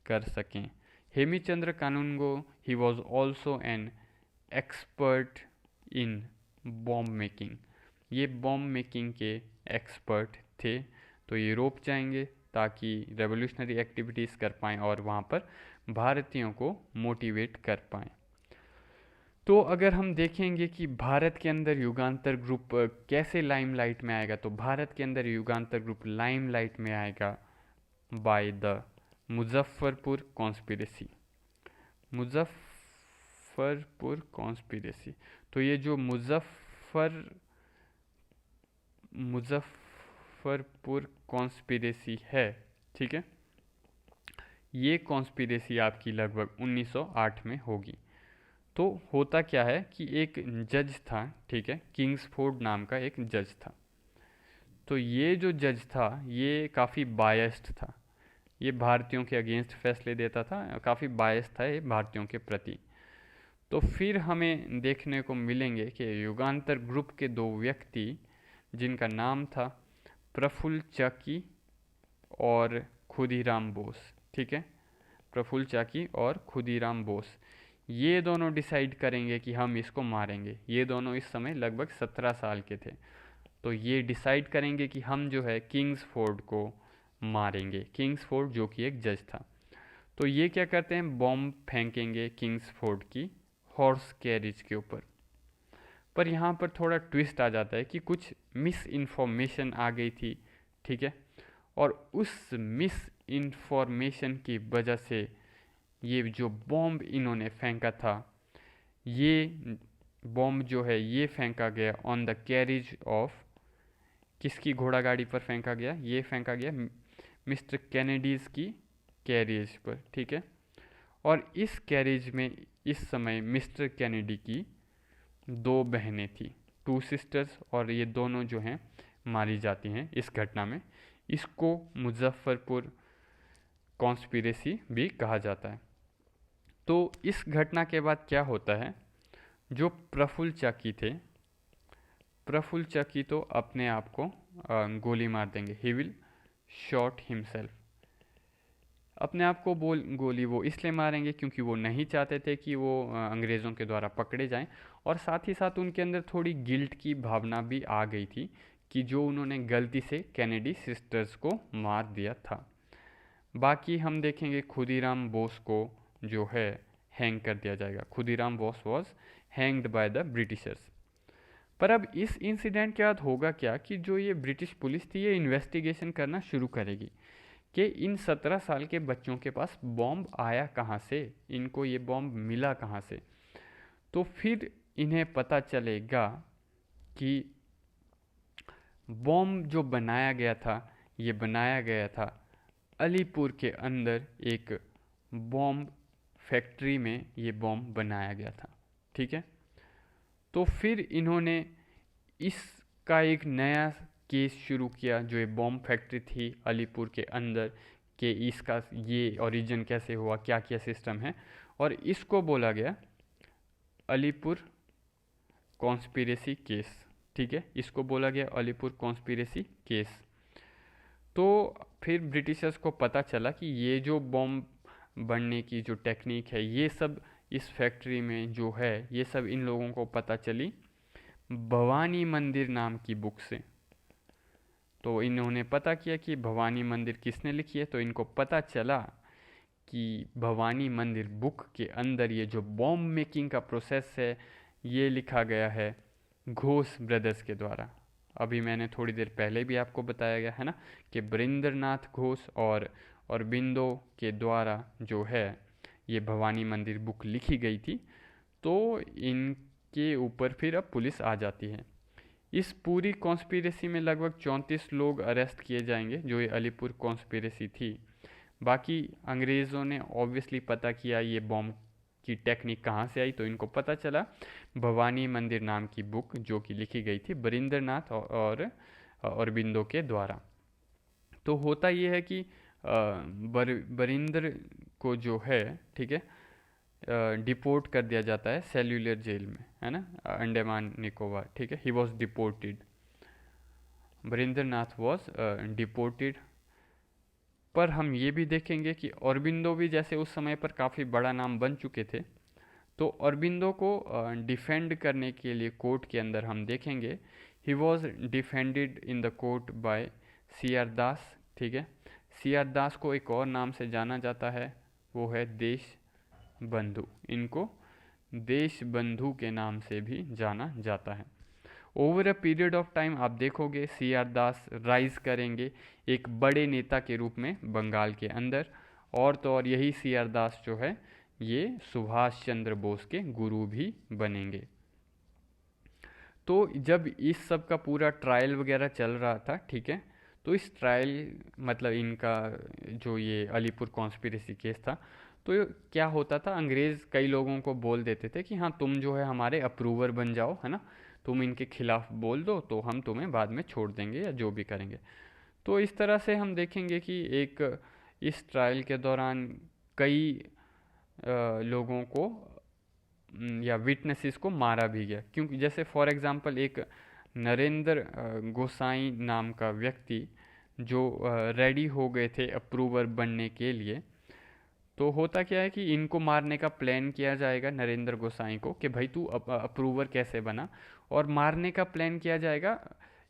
कर सकें। Hemichandra Kanungo he was also an expert in bomb making. ये बॉम्ब मेकिंग के एक्सपर्ट थे, तो यूरोप जाएंगे ताकि रेवोल्यूशनरी एक्टिविटीज़ कर पाएँ और वहाँ पर भारतीयों को मोटिवेट कर पाएँ। तो अगर हम देखेंगे कि भारत के अंदर युगांतर ग्रुप कैसे लाइमलाइट में आएगा, तो भारत के अंदर युगांतर ग्रुप लाइमलाइट में आएगा by the Muzaffarpur conspiracy. Muzaffarpur conspiracy, तो ये जो मुजफ्फरपुर कॉन्स्पिरेसी है, ठीक है, ये कॉन्स्पिरेसी आपकी लगभग 1908 में होगी। तो होता क्या है कि एक जज था, ठीक है, किंग्सफोर्ड नाम का एक जज था। तो ये जो जज था ये काफ़ी बायस्ड था, ये भारतीयों के अगेंस्ट फैसले देता था, काफ़ी बायस्ड था ये भारतीयों के प्रति। तो फिर हमें देखने को मिलेंगे कि युगांतर ग्रुप के दो व्यक्ति जिनका नाम था प्रफुल्ल चाकी और खुदीराम बोस, ठीक है, प्रफुल्ल चाकी और खुदीराम बोस, ये दोनों डिसाइड करेंगे कि हम इसको मारेंगे। ये दोनों इस समय लगभग 17 साल के थे। तो ये डिसाइड करेंगे कि हम जो है किंग्सफोर्ड को मारेंगे। किंग्सफोर्ड जो कि एक जज था। तो ये क्या करते हैं, बॉम्ब फेंकेंगे किंग्सफोर्ड की हॉर्स कैरिज के ऊपर। पर यहाँ पर थोड़ा ट्विस्ट आ जाता है कि कुछ मिस इन्फॉर्मेशन आ गई थी, ठीक है, और उस मिस इन्फॉर्मेशन की वजह से ये जो बॉम्ब इन्होंने फेंका था, ये बॉम्ब जो है ये फेंका गया ऑन द कैरिज ऑफ, किसकी घोड़ा गाड़ी पर फेंका गया, ये फेंका गया मिस्टर कैनेडीज़ की कैरिज पर, ठीक है। और इस कैरिज में इस समय मिस्टर कैनेडी की दो बहनें थी, 2 सिस्टर्स, और ये दोनों जो हैं मारी जाती हैं इस घटना में। इसको मुजफ्फरपुर कॉन्स्पिरेसी भी कहा जाता है। तो इस घटना के बाद क्या होता है, जो प्रफुल्ल चाकी थे, प्रफुल्ल चाकी तो अपने आप को गोली मार देंगे। He will shot himself. अपने आप को गोली वो इसलिए मारेंगे क्योंकि वो नहीं चाहते थे कि वो अंग्रेज़ों के द्वारा पकड़े जाएं, और साथ ही साथ उनके अंदर थोड़ी गिल्ट की भावना भी आ गई थी कि जो उन्होंने गलती से कैनेडी सिस्टर्स को मार दिया था। बाकी हम देखेंगे खुदीराम बोस को जो है हैंग कर दिया जाएगा। Khudiram Bose was hanged by the Britishers. पर अब इस इंसिडेंट के बाद होगा क्या कि जो ये ब्रिटिश पुलिस थी ये इन्वेस्टिगेशन करना शुरू करेगी कि इन 17 साल के बच्चों के पास बॉम्ब आया कहाँ से, इनको ये बॉम्ब मिला कहाँ से। तो फिर इन्हें पता चलेगा कि बॉम्ब जो बनाया गया था ये बनाया गया था अलीपुर के अंदर एक बॉम्ब फैक्ट्री में, ये बॉम्ब बनाया गया था, ठीक है। तो फिर इन्होंने इसका एक नया केस शुरू किया, जो ये बॉम्ब फैक्ट्री थी अलीपुर के अंदर, कि इसका ये ओरिजिन कैसे हुआ, क्या क्या सिस्टम है, और इसको बोला गया अलीपुर कॉन्स्पिरेसी केस। ठीक है, इसको बोला गया अलीपुर कॉन्स्पिरेसी केस। तो फिर ब्रिटिशर्स को पता चला कि ये जो बॉम्ब बनने की जो टेक्निक है, ये सब इस फैक्ट्री में जो है, ये सब इन लोगों को पता चली भवानी मंदिर नाम की बुक से। तो इन्होंने पता किया कि भवानी मंदिर किसने लिखी है, तो इनको पता चला कि भवानी मंदिर बुक के अंदर ये जो बॉम्ब मेकिंग का प्रोसेस है, ये लिखा गया है घोष ब्रदर्स के द्वारा। अभी मैंने थोड़ी देर पहले भी आपको बताया गया है ना कि बरिंद्रनाथ घोष और अरबिंदो के द्वारा जो है ये भवानी मंदिर बुक लिखी गई थी। तो इनके ऊपर फिर अब पुलिस आ जाती है। इस पूरी कॉन्स्पिरेसी में लगभग 34 लोग अरेस्ट किए जाएंगे, जो ये अलीपुर कॉन्स्पिरेसी थी। बाकी अंग्रेज़ों ने ऑब्वियसली पता किया ये बॉम्ब की टेक्निक कहाँ से आई, तो इनको पता चला भवानी मंदिर नाम की बुक जो कि लिखी गई थी बरिंद्रनाथ और अरबिंदो के द्वारा। तो होता ये है कि बरिंदर को जो है, ठीक है, डिपोर्ट कर दिया जाता है सेल्यूलर जेल में, है ना, अंडमान निकोबार। ठीक है, he was deported, Barindranath was deported. पर हम ये भी देखेंगे कि अरबिंदो भी जैसे उस समय पर काफ़ी बड़ा नाम बन चुके थे, तो अरबिंदो को डिफेंड करने के लिए कोर्ट के अंदर हम देखेंगे he was defended in the court by C R Das. ठीक है, सी आर दास को एक और नाम से जाना जाता है, वो है देश बंधु। इनको देश बंधु के नाम से भी जाना जाता है। Over a period of time आप देखोगे सी आर दास राइज करेंगे एक बड़े नेता के रूप में बंगाल के अंदर, और तो और यही सी आर दास जो है ये सुभाष चंद्र बोस के गुरु भी बनेंगे। तो जब इस सब का पूरा ट्रायल वगैरह चल रहा था, ठीक है, तो इस ट्रायल मतलब इनका जो ये अलीपुर कॉन्स्पिरेसी केस था, तो क्या होता था, अंग्रेज़ कई लोगों को बोल देते थे कि हाँ तुम जो है हमारे अप्रूवर बन जाओ, है ना, तुम इनके खिलाफ बोल दो तो हम तुम्हें बाद में छोड़ देंगे या जो भी करेंगे। तो इस तरह से हम देखेंगे कि एक इस ट्रायल के दौरान कई लोगों को या विटनेसेस को मारा भी गया, क्योंकि जैसे फॉर एग्जांपल एक नरेंद्र गोसाई नाम का व्यक्ति जो रेडी हो गए थे अप्रूवर बनने के लिए। तो होता क्या है कि इनको मारने का प्लान किया जाएगा नरेंद्र गोसाई को कि भाई तू अप्रूवर कैसे बना, और मारने का प्लान किया जाएगा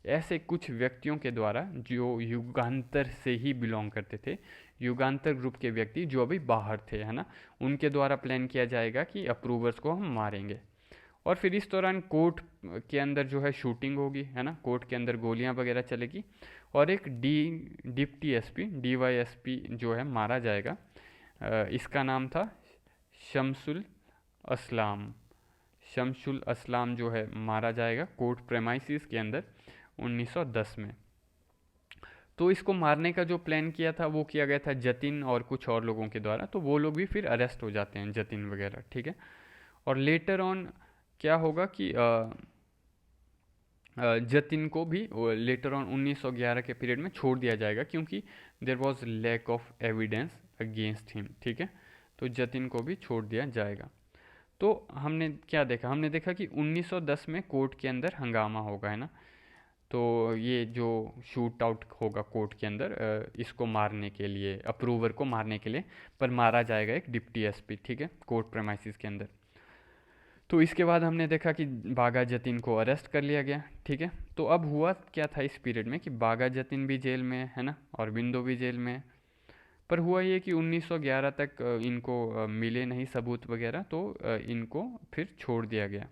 ऐसे कुछ व्यक्तियों के द्वारा जो युगांतर से ही बिलोंग करते थे, युगांतर ग्रुप के व्यक्ति जो अभी बाहर थे, है ना, उनके द्वारा प्लान किया जाएगा कि अप्रूवर्स को हम मारेंगे। और फिर इस दौरान कोर्ट के अंदर जो है शूटिंग होगी, है ना, कोर्ट के अंदर गोलियां वगैरह चलेगी, और एक डिप्टी एसपी डीवाईएसपी जो है मारा जाएगा। इसका नाम था शमसुल असलाम। शमसुल असलाम जो है मारा जाएगा कोर्ट प्रेमाइसिस के अंदर 1910 में। तो इसको मारने का जो प्लान किया था वो किया गया था जतिन और कुछ और लोगों के द्वारा, तो वो लोग भी फिर अरेस्ट हो जाते हैं, जतिन वगैरह। ठीक है, और लेटर ऑन क्या होगा कि जतिन को भी लेटर ऑन 1911 के पीरियड में छोड़ दिया जाएगा, क्योंकि there was lack of evidence against him. ठीक है, तो जतिन को भी छोड़ दिया जाएगा। तो हमने क्या देखा, हमने देखा कि 1910 में कोर्ट के अंदर हंगामा होगा, है ना, तो ये जो शूट आउट होगा कोर्ट के अंदर इसको मारने के लिए, अप्रूवर को मारने के लिए, पर मारा जाएगा एक डिप्टी एसपी। ठीक है, कोर्ट प्रेमाइसिस के अंदर। तो इसके बाद हमने देखा कि बागा जतिन को अरेस्ट कर लिया गया। ठीक है, तो अब हुआ क्या था इस पीरियड में कि बागा जतिन भी जेल में है ना, और बिंदो भी जेल में। पर हुआ ये कि 1911 तक इनको मिले नहीं सबूत वगैरह, तो इनको फिर छोड़ दिया गया।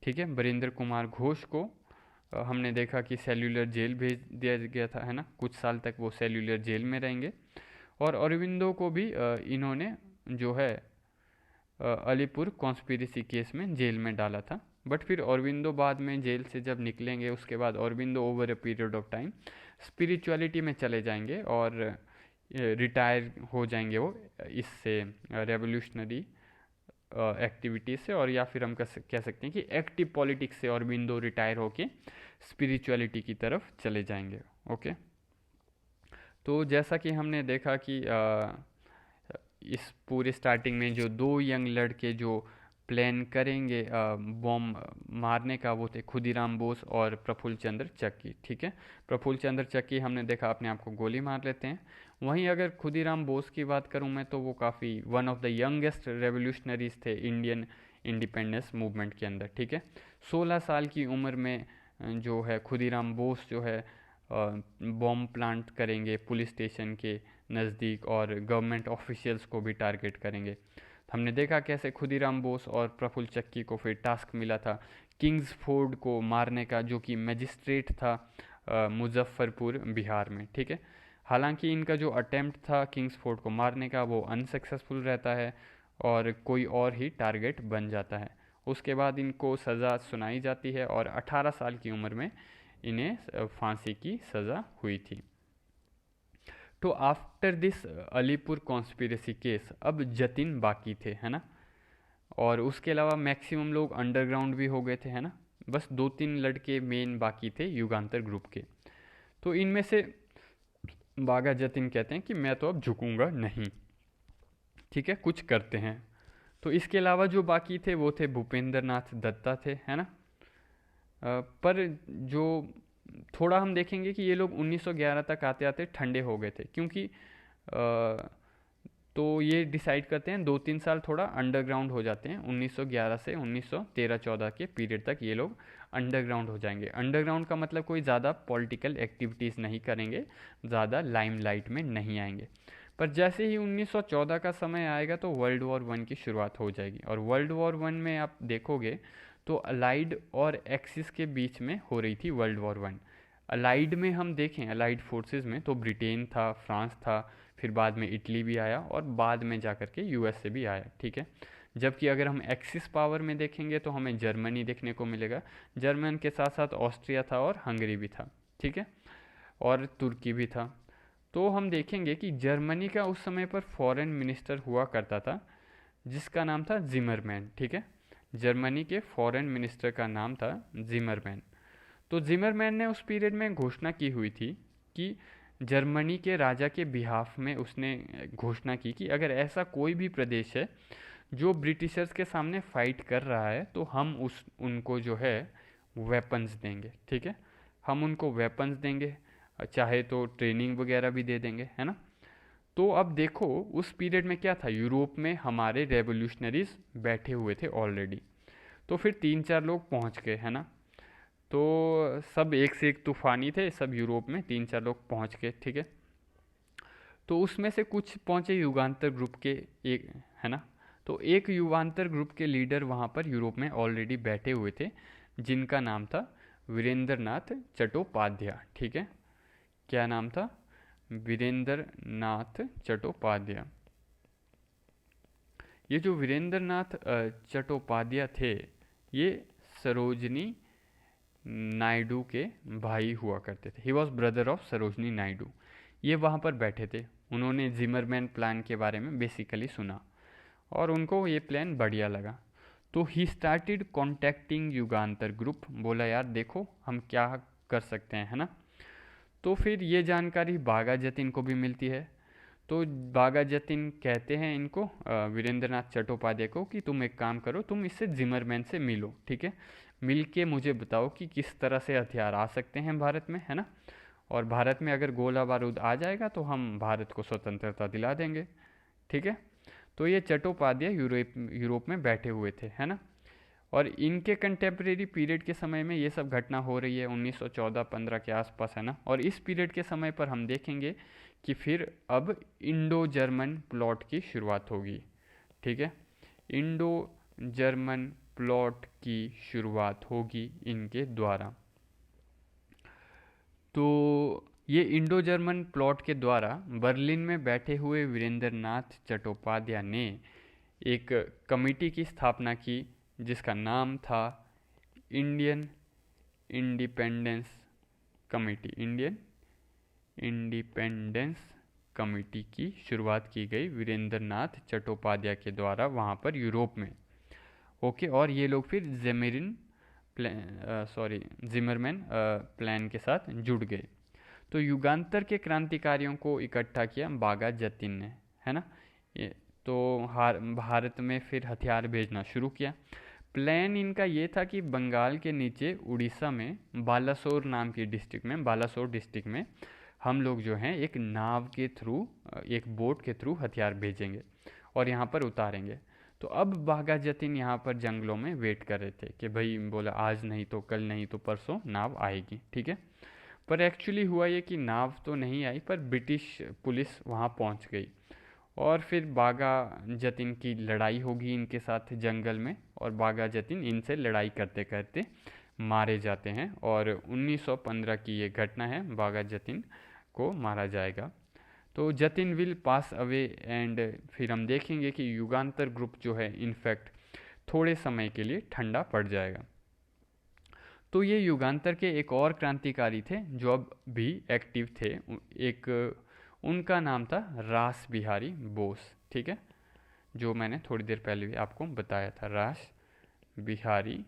ठीक है, बरिंदर कुमार घोष को हमने देखा कि सेल्यूलर जेल भेज दिया गया था, है ना, कुछ साल तक वो सेल्यूलर जेल में रहेंगे। और अरविंदो को भी इन्होंने जो है अलीपुर कॉन्स्पिरेसी केस में जेल में डाला था। बट फिर अरविंदो बाद में जेल से जब निकलेंगे, उसके बाद Aurobindo over a period of time spirituality में चले जाएंगे और रिटायर हो जाएंगे वो इससे, रेवोल्यूशनरी एक्टिविटीज़ से, और या फिर हम कह सकते हैं कि एक्टिव पॉलिटिक्स से अरबिंदो रिटायर होके स्पिरिचुअलिटी की तरफ चले जाएंगे। ओके, तो जैसा कि हमने देखा कि इस पूरे स्टार्टिंग में जो दो यंग लड़के जो प्लान करेंगे बॉम्ब मारने का, वो थे खुदीराम बोस और प्रफुल्ल चंद्र चक्की। ठीक है, प्रफुल्ल चंद्र चक्की हमने देखा अपने आप को गोली मार लेते हैं। वहीं अगर खुदीराम बोस की बात करूं मैं, तो वो काफ़ी one of the youngest revolutionaries थे इंडियन इंडिपेंडेंस मूवमेंट के अंदर। ठीक है, 16 साल की उम्र में जो है खुदीराम बोस जो है बॉम्ब प्लांट करेंगे पुलिस स्टेशन के नज़दीक और गवर्नमेंट ऑफिशियल्स को भी टारगेट करेंगे। हमने देखा कैसे खुदीराम बोस और प्रफुल्ल चक्की को फिर टास्क मिला था किंग्स फोर्ड को मारने का, जो कि मजिस्ट्रेट था मुजफ्फरपुर बिहार में। ठीक है, हालांकि इनका जो अटेम्प्ट था किंग्स फोर्ड को मारने का वो अनसक्सेसफुल रहता है और कोई और ही टारगेट बन जाता है। उसके बाद इनको सज़ा सुनाई जाती है और 18 साल की उम्र में इन्हें फांसी की सज़ा हुई थी। तो after this Alipur conspiracy case अब जतिन बाकी थे, है ना, और उसके अलावा मैक्सिमम लोग अंडरग्राउंड भी हो गए थे, है ना। बस 2-3 लड़के मेन बाकी थे युगांतर ग्रुप के। तो इनमें से बागा जतिन कहते हैं कि मैं तो अब झुकूंगा नहीं, ठीक है, कुछ करते हैं। तो इसके अलावा जो बाकी थे वो थे भूपेंद्र नाथ दत्ता थे, है ना। पर जो थोड़ा हम देखेंगे कि ये लोग 1911 तक आते आते ठंडे हो गए थे, क्योंकि तो ये डिसाइड करते हैं 2-3 साल थोड़ा अंडरग्राउंड हो जाते हैं। 1911 से 1913-14 के पीरियड तक ये लोग अंडरग्राउंड हो जाएंगे। अंडरग्राउंड का मतलब कोई ज़्यादा पॉलिटिकल एक्टिविटीज़ नहीं करेंगे, ज़्यादा लाइमलाइट में नहीं आएंगे। पर जैसे ही 1914 का समय आएगा तो वर्ल्ड वॉर 1 की शुरुआत हो जाएगी, और वर्ल्ड वॉर 1 में आप देखोगे तो अलाइड और एक्सिस के बीच में हो रही थी वर्ल्ड वॉर 1। अलाइड में हम देखें, अलाइड फोर्सेस में तो ब्रिटेन था, फ्रांस था, फिर बाद में इटली भी आया और बाद में जा कर के यूएसए भी आया। ठीक है, जबकि अगर हम एक्सिस पावर में देखेंगे तो हमें जर्मनी देखने को मिलेगा। जर्मन के साथ साथ ऑस्ट्रिया था और हंगरी भी था, ठीक है, और तुर्की भी था। तो हम देखेंगे कि जर्मनी का उस समय पर फॉरेन मिनिस्टर हुआ करता था जिसका नाम था जिमरमैन। ठीक है, जर्मनी के फॉरेन मिनिस्टर का नाम था जिमरमैन। तो जिमरमैन ने उस पीरियड में घोषणा की हुई थी कि जर्मनी के राजा के बिहाफ में उसने घोषणा की कि अगर ऐसा कोई भी प्रदेश है जो ब्रिटिशर्स के सामने फाइट कर रहा है तो हम उनको जो है वेपन्स देंगे। ठीक है, हम उनको वेपन्स देंगे, चाहे तो ट्रेनिंग वगैरह भी दे देंगे, है ना। तो अब देखो उस पीरियड में क्या था, यूरोप में हमारे रेवोल्यूशनरीज बैठे हुए थे ऑलरेडी। तो फिर 3-4 लोग पहुंच गए, है ना। तो सब एक से एक तूफानी थे, सब यूरोप में 3-4 लोग पहुंच गए, ठीक है। तो उसमें से कुछ पहुंचे युगांतर ग्रुप के, एक, है ना। तो एक युगांतर ग्रुप के लीडर वहाँ पर यूरोप में ऑलरेडी बैठे हुए थे जिनका नाम था वीरेंद्र नाथ चट्टोपाध्याय। ठीक है, क्या नाम था, वीरेंद्र नाथ चट्टोपाध्याय। ये जो वीरेंद्र नाथ चट्टोपाध्याय थे ये सरोजनी नायडू के भाई हुआ करते थे। He was brother of Sarojini Naidu. ये वहाँ पर बैठे थे, उन्होंने जिमरमैन प्लान के बारे में बेसिकली सुना और उनको ये प्लान बढ़िया लगा। तो he started contacting Yugantar group, बोला यार देखो हम क्या कर सकते हैं, है ना। तो फिर ये जानकारी बागा जतिन को भी मिलती है। तो बागा जतिन कहते हैं इनको वीरेंद्र नाथ चट्टोपाध्याय को कि तुम एक काम करो, तुम इससे जिमरमैन से मिलो, ठीक है, मिल के मुझे बताओ कि किस तरह से हथियार आ सकते हैं भारत में, है ना, और भारत में अगर गोला बारूद आ जाएगा तो हम भारत को स्वतंत्रता दिला देंगे, ठीक है। तो ये चट्टोपाध्याय यूरोप में बैठे हुए थे, है ना। और इनके कंटेम्प्रेरी पीरियड के समय में ये सब घटना हो रही है 1914-15 के आसपास, है ना। और इस पीरियड के समय पर हम देखेंगे कि फिर अब इंडो जर्मन प्लॉट की शुरुआत होगी, ठीक है, इंडो जर्मन प्लॉट की शुरुआत होगी इनके द्वारा। तो ये इंडो जर्मन प्लॉट के द्वारा बर्लिन में बैठे हुए वीरेंद्र नाथ चट्टोपाध्याय ने एक कमेटी की स्थापना की जिसका नाम था Indian independence committee. Indian independence committee की शुरुआत की गई वीरेंद्र नाथ चट्टोपाध्याय के द्वारा वहाँ पर यूरोप में। ओके, और ये लोग फिर जिमरमैन प्लान के साथ जुड़ गए। तो युगांतर के क्रांतिकारियों को इकट्ठा किया बागा जतिन ने, है ना। ये तो भारत में फिर हथियार भेजना शुरू किया। प्लान इनका ये था कि बंगाल के नीचे उड़ीसा में बालासोर डिस्ट्रिक्ट में हम लोग जो हैं एक नाव के थ्रू, एक बोट के थ्रू हथियार भेजेंगे और यहाँ पर उतारेंगे। तो अब बागा जतिन यहाँ पर जंगलों में वेट कर रहे थे कि भाई, बोला आज नहीं तो कल, नहीं तो परसों नाव आएगी, ठीक है। पर एक्चुअली हुआ ये कि नाव तो नहीं आई, पर ब्रिटिश पुलिस वहाँ पहुँच गई और फिर बागा जतिन की लड़ाई होगी इनके साथ जंगल में, और बागा जतिन इनसे लड़ाई करते करते मारे जाते हैं। और 1915 की ये घटना है, बागा जतिन को मारा जाएगा। तो Jatin will pass away and फिर हम देखेंगे कि युगांतर ग्रुप जो है इनफैक्ट थोड़े समय के लिए ठंडा पड़ जाएगा। तो ये युगांतर के एक और क्रांतिकारी थे जो अब भी एक्टिव थे, एक उनका नाम था रास बिहारी बोस, ठीक है, जो मैंने थोड़ी देर पहले भी आपको बताया था, रास बिहारी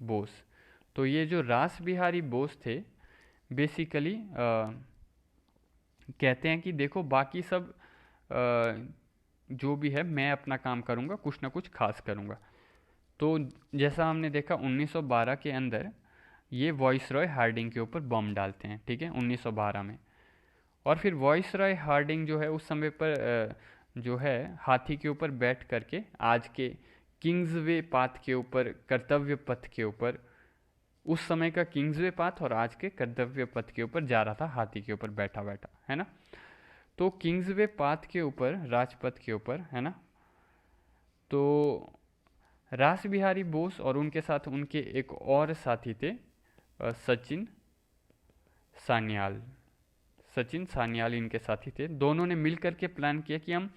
बोस। तो ये जो रास बिहारी बोस थे बेसिकली कहते हैं कि देखो बाकी सब जो भी है मैं अपना काम करूँगा, कुछ ना कुछ खास करूँगा। तो जैसा हमने देखा 1912 के अंदर ये वॉइसरॉय हार्डिंग के ऊपर बम डालते हैं, ठीक है, 1912 में। और फिर वॉइसरॉय हार्डिंग जो है उस समय पर जो है हाथी के ऊपर बैठ करके आज के किंग्सवे पाथ के ऊपर, कर्तव्य पथ के ऊपर, उस समय का किंग्सवे पाथ और आज के कर्तव्य पथ के ऊपर जा रहा था हाथी के ऊपर बैठा बैठा, है ना। तो किंग्सवे पाथ के ऊपर, राजपथ के ऊपर, है ना। तो रास बिहारी बोस और उनके साथ उनके एक और साथी थे सचिन सान्याल इनके साथी थे। दोनों ने मिलकर के प्लान किया कि हम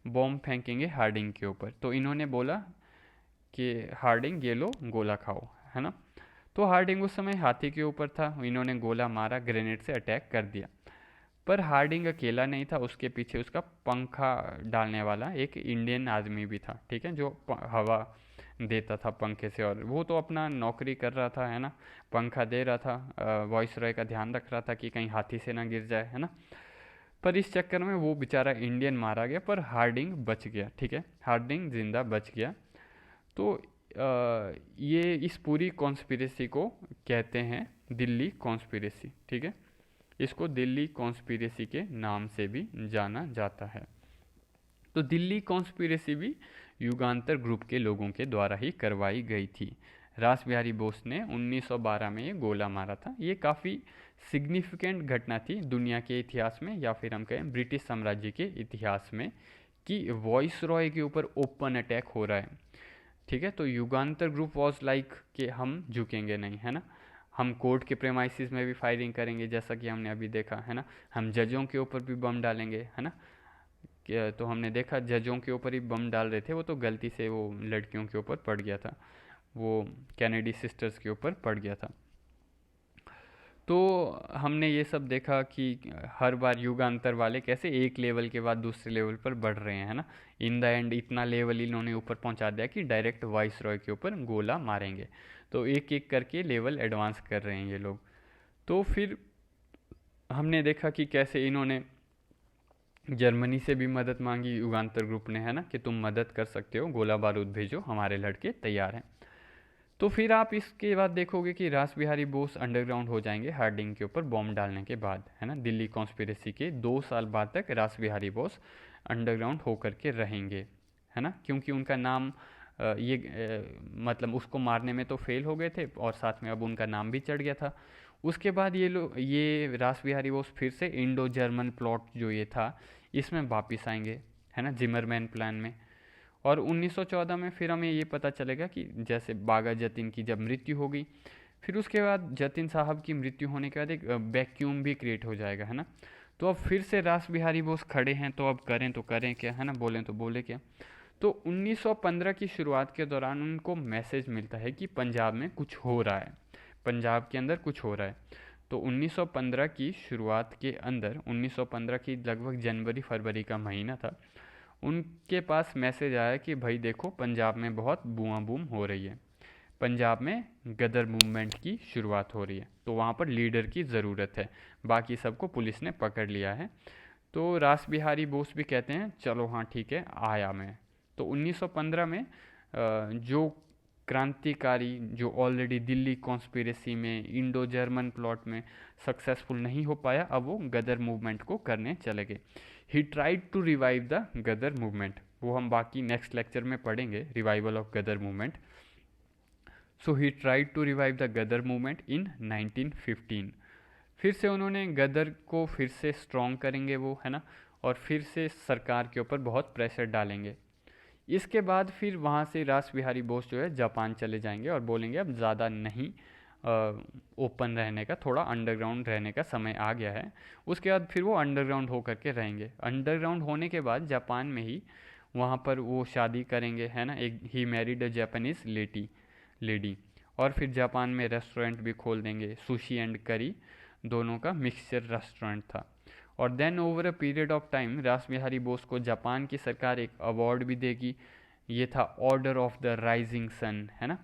बॉम्ब फेंकेंगे हार्डिंग के ऊपर। तो इन्होंने बोला कि हार्डिंग ये लो गोला खाओ, है ना। तो हार्डिंग उस समय हाथी के ऊपर था, इन्होंने गोला मारा, ग्रेनेड से अटैक कर दिया। पर हार्डिंग अकेला नहीं था, उसके पीछे उसका पंखा डालने वाला एक इंडियन आदमी भी था, ठीक है, जो हवा देता था पंखे से, और वो तो अपना नौकरी कर रहा था, है ना, पंखा दे रहा था, वॉइसरॉय का ध्यान रख रहा था कि कहीं हाथी से ना गिर जाए, है ना। पर इस चक्कर में वो बेचारा इंडियन मारा गया, पर हार्डिंग बच गया, ठीक है, हार्डिंग जिंदा बच गया। तो ये इस पूरी कॉन्स्पिरेसी को कहते हैं दिल्ली कॉन्स्पिरेसी, ठीक है, इसको दिल्ली कॉन्स्पिरेसी के नाम से भी जाना जाता है। तो दिल्ली कॉन्स्पिरेसी भी युगांतर ग्रुप के लोगों के द्वारा ही करवाई गई थी। रास बिहारी बोस ने 1912 में ये गोला मारा था। ये काफ़ी सिग्निफिकेंट घटना थी दुनिया के इतिहास में, या फिर हम कहें ब्रिटिश साम्राज्य के इतिहास में, कि वॉइस रॉय के ऊपर ओपन अटैक हो रहा है, ठीक है। तो युगांतर ग्रुप वॉज लाइक कि हम झुकेंगे नहीं, है ना, हम कोर्ट के प्रेमाइसिस में भी फायरिंग करेंगे जैसा कि हमने अभी देखा, है ना, हम जजों के ऊपर भी बम डालेंगे, है ना। तो हमने देखा जजों के ऊपर ही बम डाल रहे थे, वो तो गलती से वो लड़कियों के ऊपर पड़ गया था, वो कैनेडी सिस्टर्स के ऊपर पड़ गया था। तो हमने ये सब देखा कि हर बार युगांतर वाले कैसे एक लेवल के बाद दूसरे लेवल पर बढ़ रहे हैं, है ना। इन द एंड इतना लेवल इन्होंने ऊपर पहुंचा दिया कि डायरेक्ट वाइस रॉय के ऊपर गोला मारेंगे। तो एक एक करके लेवल एडवांस कर रहे हैं ये लोग। तो फिर हमने देखा कि कैसे इन्होंने जर्मनी से भी मदद मांगी युगांतर ग्रुप ने, है ना, कि तुम मदद कर सकते हो, गोला बारूद भेजो, हमारे लड़के तैयार हैं। तो फिर आप इसके बाद देखोगे कि रास बिहारी बोस अंडरग्राउंड हो जाएंगे हार्डिंग के ऊपर बॉम्ब डालने के बाद, है ना। दिल्ली कॉन्स्पिरेसी के 2 साल बाद तक रास बिहारी बोस अंडरग्राउंड होकर के रहेंगे, है ना, क्योंकि उनका नाम मतलब उसको मारने में तो फेल हो गए थे और साथ में अब उनका नाम भी चढ़ गया था। उसके बाद ये रास बिहारी बोस फिर से इंडो जर्मन प्लॉट जो ये था इसमें वापिस आएंगे, है ना, जिमरमैन प्लान में। और 1914 में फिर हमें ये पता चलेगा कि जैसे बागा जतिन की जब मृत्यु हो गई, फिर उसके बाद जतिन साहब की मृत्यु होने के बाद एक वैक्यूम भी क्रिएट हो जाएगा, है ना। तो अब फिर से रास बिहारी बोस खड़े हैं, तो अब करें तो करें क्या, है ना, बोलें तो बोले क्या। तो 1915 की शुरुआत के दौरान उनको मैसेज मिलता है कि पंजाब में कुछ हो रहा है, पंजाब के अंदर कुछ हो रहा है। तो 1915 की शुरुआत के अंदर, 1915 की लगभग जनवरी फरवरी का महीना था, उनके पास मैसेज आया कि भाई देखो पंजाब में बहुत बूम बूम हो रही है, पंजाब में गदर मूवमेंट की शुरुआत हो रही है, तो वहाँ पर लीडर की ज़रूरत है, बाकी सबको पुलिस ने पकड़ लिया है। तो रास बिहारी बोस भी कहते हैं चलो हाँ ठीक है आया मैं। तो 1915 में जो क्रांतिकारी जो ऑलरेडी दिल्ली कॉन्स्पिरेसी में इंडो जर्मन प्लॉट में सक्सेसफुल नहीं हो पाया, अब वो गदर मूवमेंट को करने चले गए। He tried to revive the Ghadar movement, वो हम बाकी नेक्स्ट लेक्चर में पढ़ेंगे, revival of Ghadar movement. So he tried to revive the Ghadar movement in 1915। फिर से उन्होंने गदर को फिर से स्ट्रॉन्ग करेंगे वो, है ना, और फिर से सरकार के ऊपर बहुत प्रेशर डालेंगे। इसके बाद फिर वहाँ से रास बिहारी बोस जो है जापान चले जाएंगे और बोलेंगे अब ज़्यादा नहीं ओपन रहने का, थोड़ा अंडरग्राउंड रहने का समय आ गया है। उसके बाद फिर वो अंडरग्राउंड हो करके रहेंगे। अंडरग्राउंड होने के बाद जापान में ही वहाँ पर वो शादी करेंगे, है ना, एक he married a Japanese lady. और फिर जापान में रेस्टोरेंट भी खोल देंगे, सुशी एंड करी दोनों का मिक्सचर रेस्टोरेंट था। और then over a period of time Ras Bihari Bose को जापान की सरकार एक अवार्ड भी देगी, ये था Order of the Rising Sun, है ना,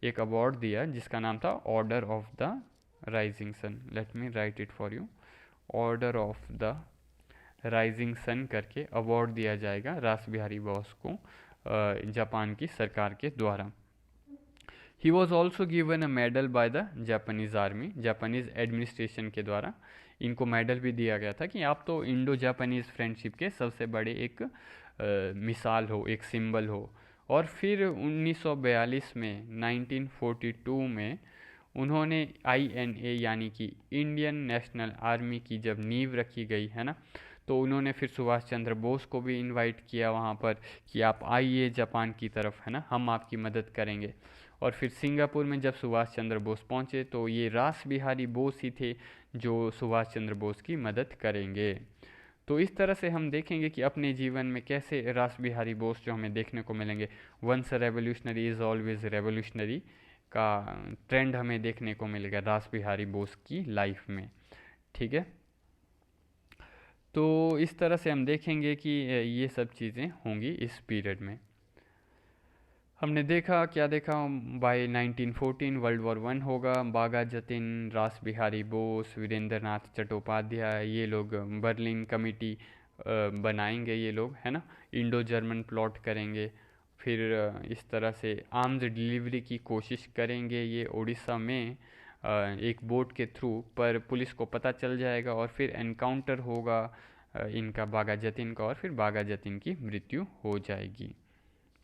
एक अवार्ड दिया जिसका नाम था Order of the Rising Sun. Let me write it for you, Order of the Rising Sun करके अवार्ड दिया जाएगा रास बिहारी बोस को जापान की सरकार के द्वारा। ही was also given a medal by the Japanese army, Japanese administration के द्वारा इनको मेडल भी दिया गया था कि आप तो इंडो जापानीज़ फ्रेंडशिप के सबसे बड़े एक मिसाल हो, एक सिंबल हो। और फिर 1942 में 1942 में उन्होंने INA यानी कि इंडियन नेशनल आर्मी की जब नींव रखी गई, है ना, तो उन्होंने फिर सुभाष चंद्र बोस को भी इनवाइट किया वहाँ पर कि आप आइए जापान की तरफ, है ना, हम आपकी मदद करेंगे। और फिर सिंगापुर में जब सुभाष चंद्र बोस पहुँचे तो ये रास बिहारी बोस ही थे जो सुभाष चंद्र बोस की मदद करेंगे। तो इस तरह से हम देखेंगे कि अपने जीवन में कैसे रास बिहारी बोस जो हमें देखने को मिलेंगे, once revolutionary is always revolutionary का ट्रेंड हमें देखने को मिलेगा रास बिहारी बोस की लाइफ में। ठीक है, तो इस तरह से हम देखेंगे कि ये सब चीज़ें होंगी इस पीरियड में। हमने देखा, क्या देखा, बाय 1914 वर्ल्ड वॉर 1 होगा, बागा जतिन, रास बिहारी बोस, वीरेंद्र नाथ चट्टोपाध्याय, ये लोग बर्लिन कमिटी बनाएंगे, ये लोग, है ना, इंडो जर्मन प्लॉट करेंगे। फिर इस तरह से आर्म्स डिलीवरी की कोशिश करेंगे ये उड़ीसा में एक बोट के थ्रू, पर पुलिस को पता चल जाएगा और फिर एनकाउंटर होगा इनका बागा जतिन का, और फिर बागा जतिन की मृत्यु हो जाएगी।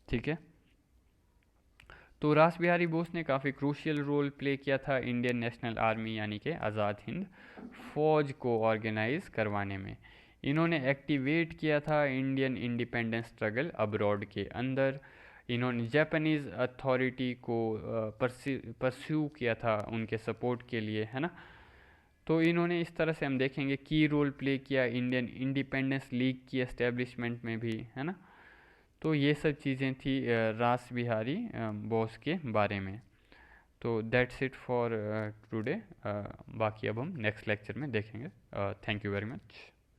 ठीक है, तो रास बिहारी बोस ने काफ़ी क्रूशियल रोल प्ले किया था इंडियन नेशनल आर्मी यानी कि आज़ाद हिंद फौज को ऑर्गेनाइज करवाने में। इन्होंने एक्टिवेट किया था इंडियन इंडिपेंडेंस स्ट्रगल अब्रॉड के अंदर। इन्होंने जापानीज़ अथॉरिटी को परस्यू किया था उनके सपोर्ट के लिए, है ना। तो इन्होंने इस तरह से हम देखेंगे की रोल प्ले किया इंडियन इंडिपेंडेंस लीग की एस्टेब्लिशमेंट में भी, है ना। तो ये सब चीज़ें थी रास बिहारी बोस के बारे में। तो दैट्स इट फॉर टुडे, बाकी अब हम नेक्स्ट लेक्चर में देखेंगे। Thank you very much.